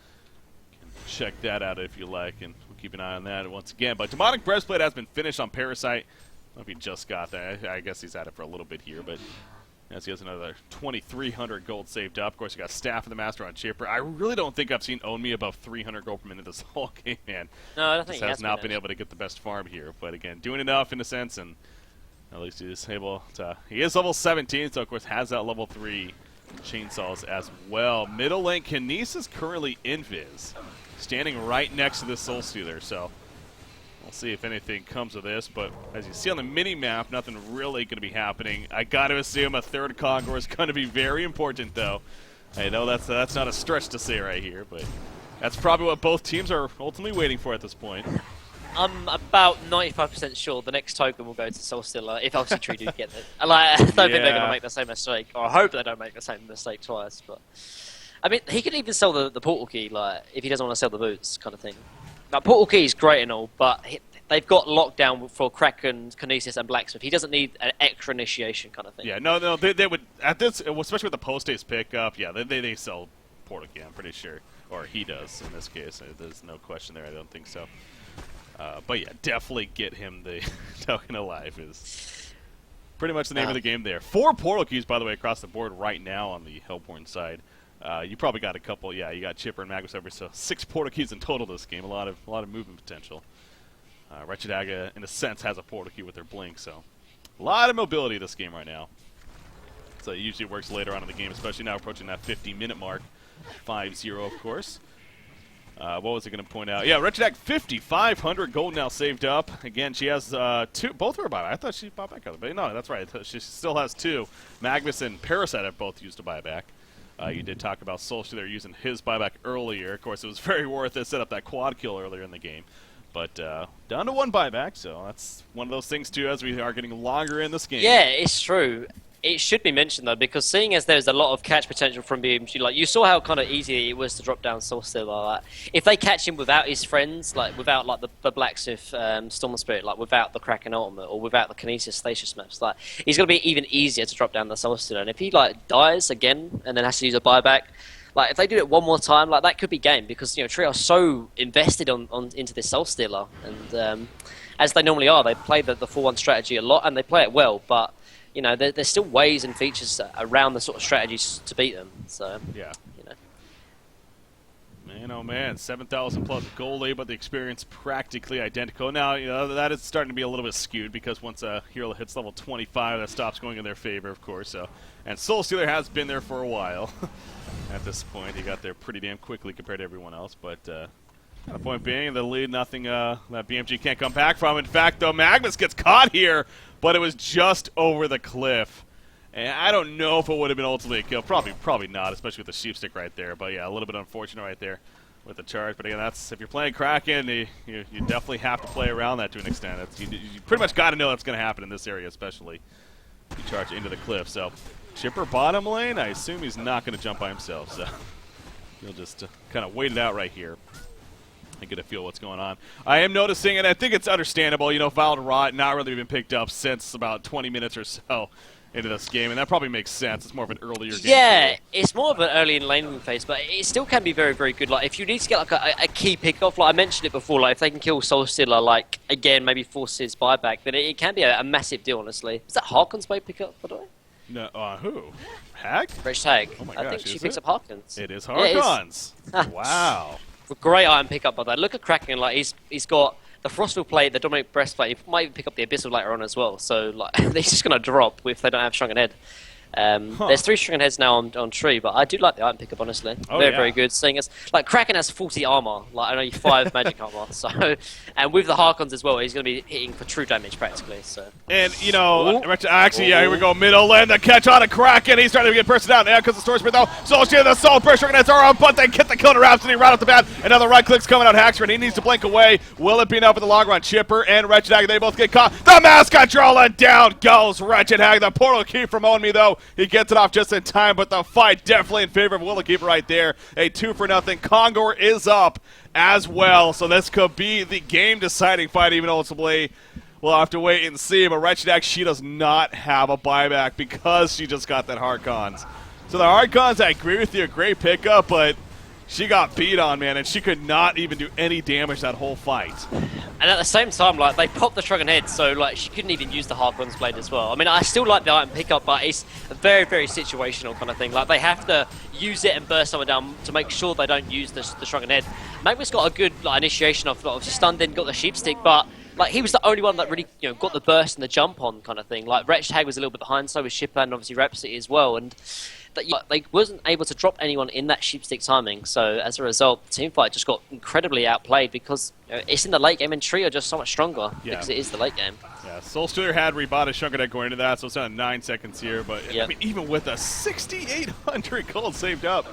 you can check that out if you like, and we'll keep an eye on that once again. But Demonic Breastplate has been finished on Parasite. I don't know if he just got that. I guess he's had it for a little bit here, but as he has another 2,300 gold saved up. Of course, you got Staff of the Master on Chipper. I really don't think I've seen Own Me above 300 gold per minute this whole game, man. No, I don't think he has not been able to get the best farm here. But again, doing enough in a sense, and at least he is able to. He is level 17, so of course has that level 3 chainsaws as well. Middle lane, Kinesis currently invis, standing right next to this Soul Stealer. So we'll see if anything comes of this, but as you see on the mini-map, nothing really going to be happening. I got to assume a third Conqueror is going to be very important, though. I know that's not a stretch to say right here, but that's probably what both teams are ultimately waiting for at this point. I'm about 95% sure the next token will go to Soul Stealer if LC Tree do get it. Like, I don't think they're going to make the same mistake, or I hope they don't make the same mistake twice. But I mean, he could even sell the portal key, like if he doesn't want to sell the boots, kind of thing. Now, portal key is great and all, but they've got lockdown for Kraken, Kinesis, and Blacksmith. He doesn't need an extra initiation kind of thing. Yeah, no, they would at this, especially with the post-haste pickup. Yeah, they sell portal key, I'm pretty sure, or he does in this case. There's no question there. I don't think so. But yeah, definitely get him the token alive is pretty much the name of the game there. 4 portal keys, by the way, across the board right now on the Hellborn side. You probably got a couple. Yeah, you got Chipper and Magus over, so 6 portal keys in total this game. A lot of movement potential. Wretched Aga, in a sense, has a portal key with their blink, so a lot of mobility this game right now. So it usually works later on in the game, especially now approaching that 50-minute mark. 5-0, of course. What was I going to point out? Yeah, Wretched Aga, 5,500 gold now saved up. Again, she has 2. Both of her buyback. I thought she bought back, but no, that's right. She still has 2. Magnus and Parasite have both used a buyback. You did talk about Soul Stealer using his buyback earlier. Of course, it was very worth it. Set up that quad kill earlier in the game. But down to 1 buyback, so that's one of those things, too, as we are getting longer in this game. Yeah, it's true. It should be mentioned, though, because seeing as there's a lot of catch potential from BMG, like, you saw how kind of easy it was to drop down Soul Stealer. Like, if they catch him without his friends, like, without, like, the Blacksmith Storm Spirit, like, without the Kraken Ultimate, or without the Kinesis Stasis maps, like, he's going to be even easier to drop down the Soul Stealer. And if he, like, dies again, and then has to use a buyback, like, if they do it one more time, like, that could be game, because, you know, Tree are so invested into this Soul Stealer, and as they normally are, they play the 4-1 strategy a lot, and they play it well, but you know, there's still ways and features around the sort of strategies to beat them. So yeah, you know. Man, oh man, 7,000 plus gold lead, but the experience practically identical. Now, you know, that is starting to be a little bit skewed because once a hero hits level 25, that stops going in their favor, of course. So, and Soul Stealer has been there for a while. At this point, he got there pretty damn quickly compared to everyone else. But the point being, the lead, nothing that BMG can't come back from. In fact, though, Magnus gets caught here, but it was just over the cliff. And I don't know if it would have been ultimately a kill. Probably not, especially with the sheep stick right there. But yeah, a little bit unfortunate right there with the charge. But again, that's if you're playing Kraken, you definitely have to play around that to an extent. You pretty much got to know that's going to happen in this area, especially if you charge into the cliff. So Chipper bottom lane, I assume he's not going to jump by himself. So he'll just kind of wait it out right here and get a feel what's going on. I am noticing, and I think it's understandable, you know, Valid Rot not really been picked up since about 20 minutes or so into this game, and that probably makes sense. It's more of an earlier game. Yeah, it's more of an early in laning phase, but it still can be very, very good. Like, if you need to get like a key pick-off, like I mentioned it before, like if they can kill Soul Stealer, like, again, maybe force his buyback, then it can be a massive deal, honestly. Is that Harkon's way pick-up, by the way? No, who? Hag? Wretched Hag. Oh my I gosh, think she picks up Harkon's. It is Harkon's. Yeah, Wow. Great item pick up by that. Look at Kraken, like he's got the Frostfield plate, the Dominic breastplate. He might even pick up the Abyssal later on as well. So like he's just gonna drop if they don't have Shrunken Head. There's 3 stricken heads now on tree, but I do like the item pickup, honestly. Oh, very, yeah. very good. Seeing as like Kraken has 40 armor, like only 5 magic armor, so and with the Harkons as well, he's going to be hitting for true damage practically. So And, you know, actually, yeah, here we go. Middle lane, the catch on a Kraken. He's trying to get person down. Yeah, because the Storm Spirit, though. Solskjaer, the Soul Pressure, and it's our own, but they get the kill to Rhapsody right off the bat. Another right click's coming out. Haxford, he needs to blink away. Will it be enough for the long run? Chipper and Wretched Hag, they both get caught. The mascot drawing down goes Wretched Hag. The portal key from Own Me, though. He gets it off just in time, but the fight definitely in favor of Willowkeeper right there. A 2-0. Kongor is up as well, so this could be the game-deciding fight, even ultimately. We'll have to wait and see, but Wretched Hag, she does not have a buyback because she just got that Harkons. So the Harkons, I agree with you, great pickup, but she got beat on, man, and she could not even do any damage that whole fight. and at the same time, like they popped the Shrunken Head, so like she couldn't even use the Harkon's blade as well. I mean, I still like the item pickup, but it's a very, very situational kind of thing. Like they have to use it and burst someone down to make sure they don't use the Shrunken Head. Magma's got a good like initiation of obviously stunned in, got the sheep stick, but like he was the only one that really got the burst and the jump on kind of thing. Like Wretched Hag was a little bit behind, so was Shipper and obviously Rhapsody as well, and that they wasn't able to drop anyone in that sheepstick timing. So as a result, the team fight just got incredibly outplayed because it's in the late game, and Tree are just so much stronger because it is the late game. Yeah, Soul Stealer had rebought a Shrunken Head going into that, so it's down 9 seconds here. But I mean, even with a 6,800 gold saved up,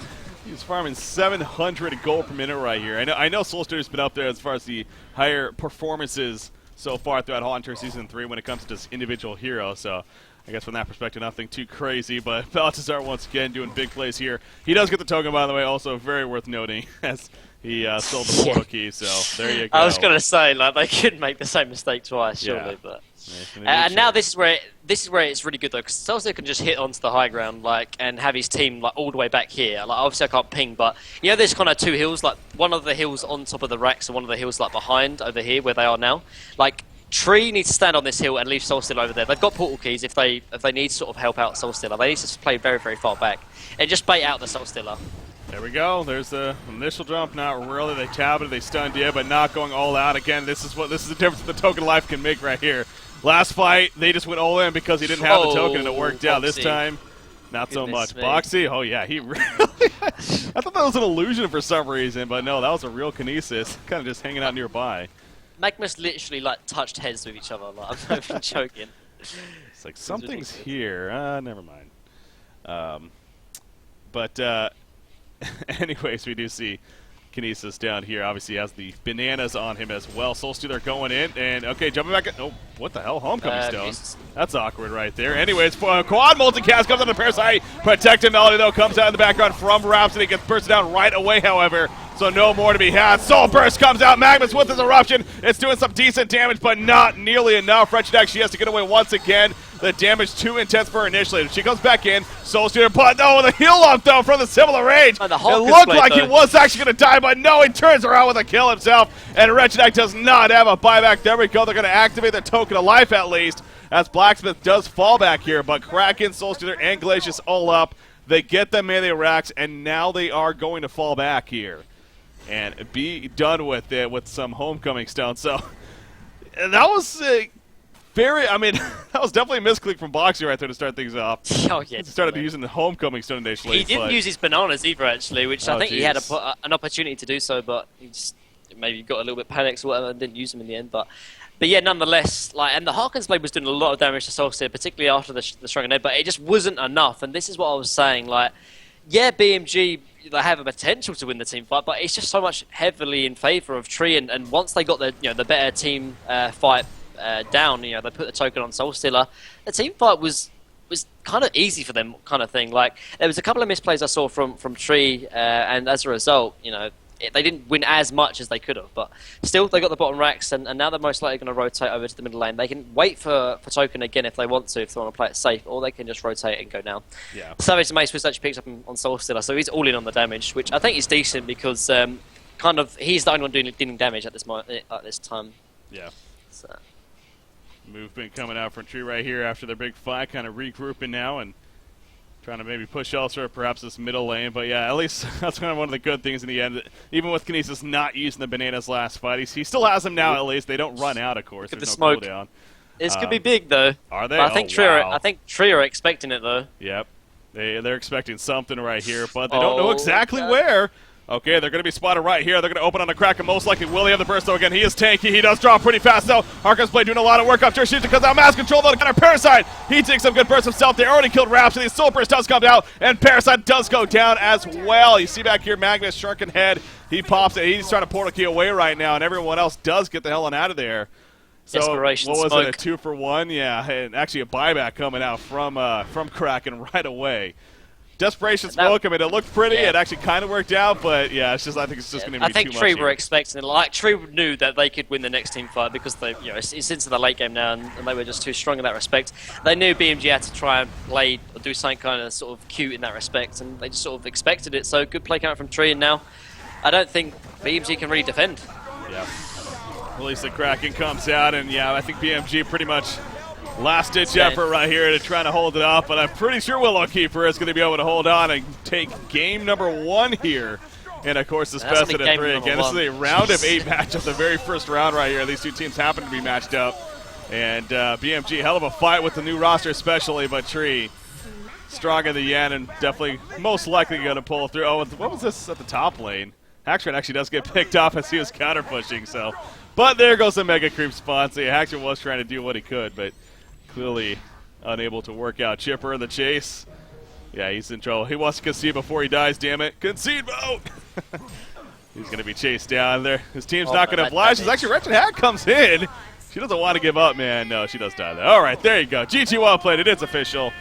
he's farming 700 gold per minute right here. I know Soul Stealer's been up there as far as the higher performances so far throughout Haunter Season 3 when it comes to just individual heroes. So I guess from that perspective, nothing too crazy, but Baltazar once again doing big plays here. He does get the token, by the way, also very worth noting, as he sold the portal key, so there you go. I was going to say, like, they could make the same mistake twice, surely, but... And now this is where it's really good, though, because Celsius can just hit onto the high ground, like, and have his team, like, all the way back here. Like, obviously I can't ping, but, there's kind of 2 hills, like, one of the hills on top of the racks and one of the hills, like, behind over here, where they are now. Like, Tree needs to stand on this hill and leave Soulsteal over there. They've got portal keys if they need to sort of help out Soulstealer. They need to just play very, very far back and just bait out the Soulstealer. There we go. There's the initial jump. Not really. They tabbed it. They stunned you, but not going all out. Again, this is the difference the token life can make right here. Last fight, they just went all in because he didn't have the token, and it worked out. This time, not so much. Boxy, oh yeah, he really... I thought that was an illusion for some reason, but no, that was a real kinesis. Kind of just hanging out nearby. Magma's literally like touched heads with each other. Like, I'm not even joking. It's like something's here. Never mind. Anyways, we do see Kinesis down here. Obviously, has the bananas on him as well. Soulstealer going in, and okay, jumping back. Oh, what the hell? Homecoming stone. That's awkward right there. Anyways, quad multicast comes on the Parasite. Protected Melody, though, comes out in the background from Rhapsody. Gets bursted down right away, however. So no more to be had. Soul Burst comes out. Magnus with his eruption. It's doing some decent damage, but not nearly enough. Wretched Hag, she has to get away once again. The damage too intense for her initially. She comes back in. Soul Stealer, but no, the heal up though from the similar range. It looked like he was actually going to die, but no, he turns around with a kill himself. And Wretched Hag does not have a buyback. There we go. They're going to activate the token of life at least, as Blacksmith does fall back here. But Kraken, Soul Stealer, and Glacius all up. They get the melee racks, and now they are going to fall back here and be done with it with some homecoming stone. So that was that was definitely a misclick from Boxy right there to start things off. Oh, yeah. He started using the homecoming stone initially. He didn't use his bananas either, actually, which I think he had an opportunity to do so, but he just maybe got a little bit panicked or whatever and didn't use them in the end. But yeah, nonetheless, like, and the Harkon's blade was doing a lot of damage to Soulstealer, particularly after the Shrunken Head, but it just wasn't enough. And this is what I was saying, like, yeah, BMG, they have a potential to win the team fight, but it's just so much heavily in favor of Tree. And once they got the better team fight down, they put the token on Soulstealer. The team fight was kind of easy for them, kind of thing. Like, there was a couple of misplays I saw from Tree, and as a result, they didn't win as much as they could have, but still they got the bottom racks, and now they're most likely going to rotate over to the middle lane. They can wait for token again if they want to play it safe, or they can just rotate and go down. Yeah. Savage Mace was actually picked up on Soulstealer, so he's all in on the damage, which I think is decent because kind of he's the only one dealing damage at this time. Yeah. So. Movement coming out from Tree right here after their big fight, kind of regrouping now and trying to maybe push elsewhere, perhaps this middle lane. But yeah, at least that's kind of one of the good things in the end. Even with Kinesis not using the bananas last fight, he still has them now at least. They don't run out, of course. There's no cooldown. This could be big though. Are they? But I think wow. I think Tree are expecting it though. Yep. They're expecting something right here, but they don't know exactly God. where. Okay, they're going to be spotted right here. They're going to open on a crack, and most likely will he have the burst, though, again. He is tanky. He does draw pretty fast, though. Harkness Blade doing a lot of work up here. Shoots because out mass control, though, to counter Parasite. He takes some good burst himself. They already killed Rhapsody. Soul Burst does come down, and Parasite does go down as well. You see back here, Magnus, Sharken Head. He pops it. He's trying to portal key away right now, and everyone else does get the hell on out of there. So, Desperation what was smoke. it, a 2-for-1? Yeah, and actually a buyback coming out from Kraken right away. Desperation smoke. I mean, it looked pretty. Yeah. It actually kind of worked out, but yeah, I think it's just going to be I think too Tree much were here. expecting it. Like Tree knew that they could win the next team fight because they, it's into the late game now, and they were just too strong in that respect. They knew BMG had to try and play or do something kind of sort of cute in that respect, and they just sort of expected it. So good play coming from Tree, and now I don't think BMG can really defend. Yeah. At least the Kraken comes out, and yeah, I think BMG pretty much last-ditch effort right here to try to hold it up, but I'm pretty sure Willowkeeper is going to be able to hold on and take game number 1 here. And, of course, this best of 3 again. This is a round of 8 matchup, the very first round right here. These two teams happen to be matched up. And BMG, hell of a fight with the new roster especially, but Tree strong in the end and definitely most likely going to pull through. Oh, what was this at the top lane? Haxtron actually does get picked off as he was counter-pushing, so. But there goes the Mega Creep spawn. So yeah, Haxtron was trying to do what he could, but clearly unable to work out. Chipper in the chase. Yeah, he's in trouble. He wants to concede before he dies, damn it. Concede mode! He's going to be chased down there. His team's not going to oblige. It's actually Wretched Hat comes in. She doesn't want to give up, man. No, she does die there. All right, there you go. GG well played. It is official.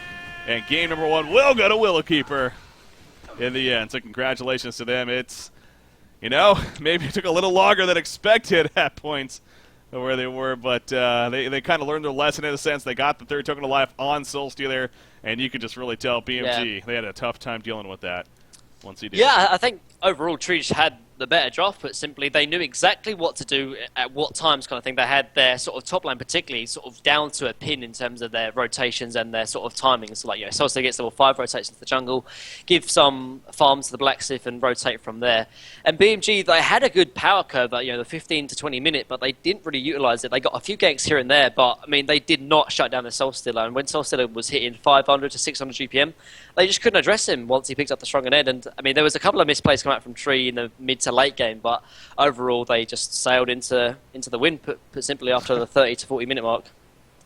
And game number 1 will go to Willowkeeper in the end. So congratulations to them. It's, maybe it took a little longer than expected at points where they were, but they kind of learned their lesson in a sense. They got the 3rd token of life on Soul Stealer, and you could just really tell BMG, they had a tough time dealing with that once he did. Yeah, I think overall Tree had the better draft, but simply they knew exactly what to do at what times kind of thing. They had their sort of top line particularly sort of down to a pin in terms of their rotations and their sort of timings. So like, Soul Stealer gets level 5, rotates into the jungle, give some farms to the Blacksmith and rotate from there. And BMG, they had a good power curve, the 15 to 20 minute, but they didn't really utilize it. They got a few ganks here and there, but I mean, they did not shut down the Soul Stealer. And when Soul Stealer was hitting 500 to 600 GPM, they just couldn't address him once he picked up the Stronger Ned. And I mean, there was a couple of misplays coming out from Tree in the mid to late game, but overall they just sailed into the win, put simply after the 30 to 40 minute mark.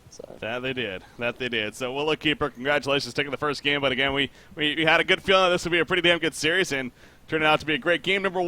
So. That they did. So Willowkeeper, congratulations taking the first game, but again, we had a good feeling that this would be a pretty damn good series, and turned out to be a great game number 1.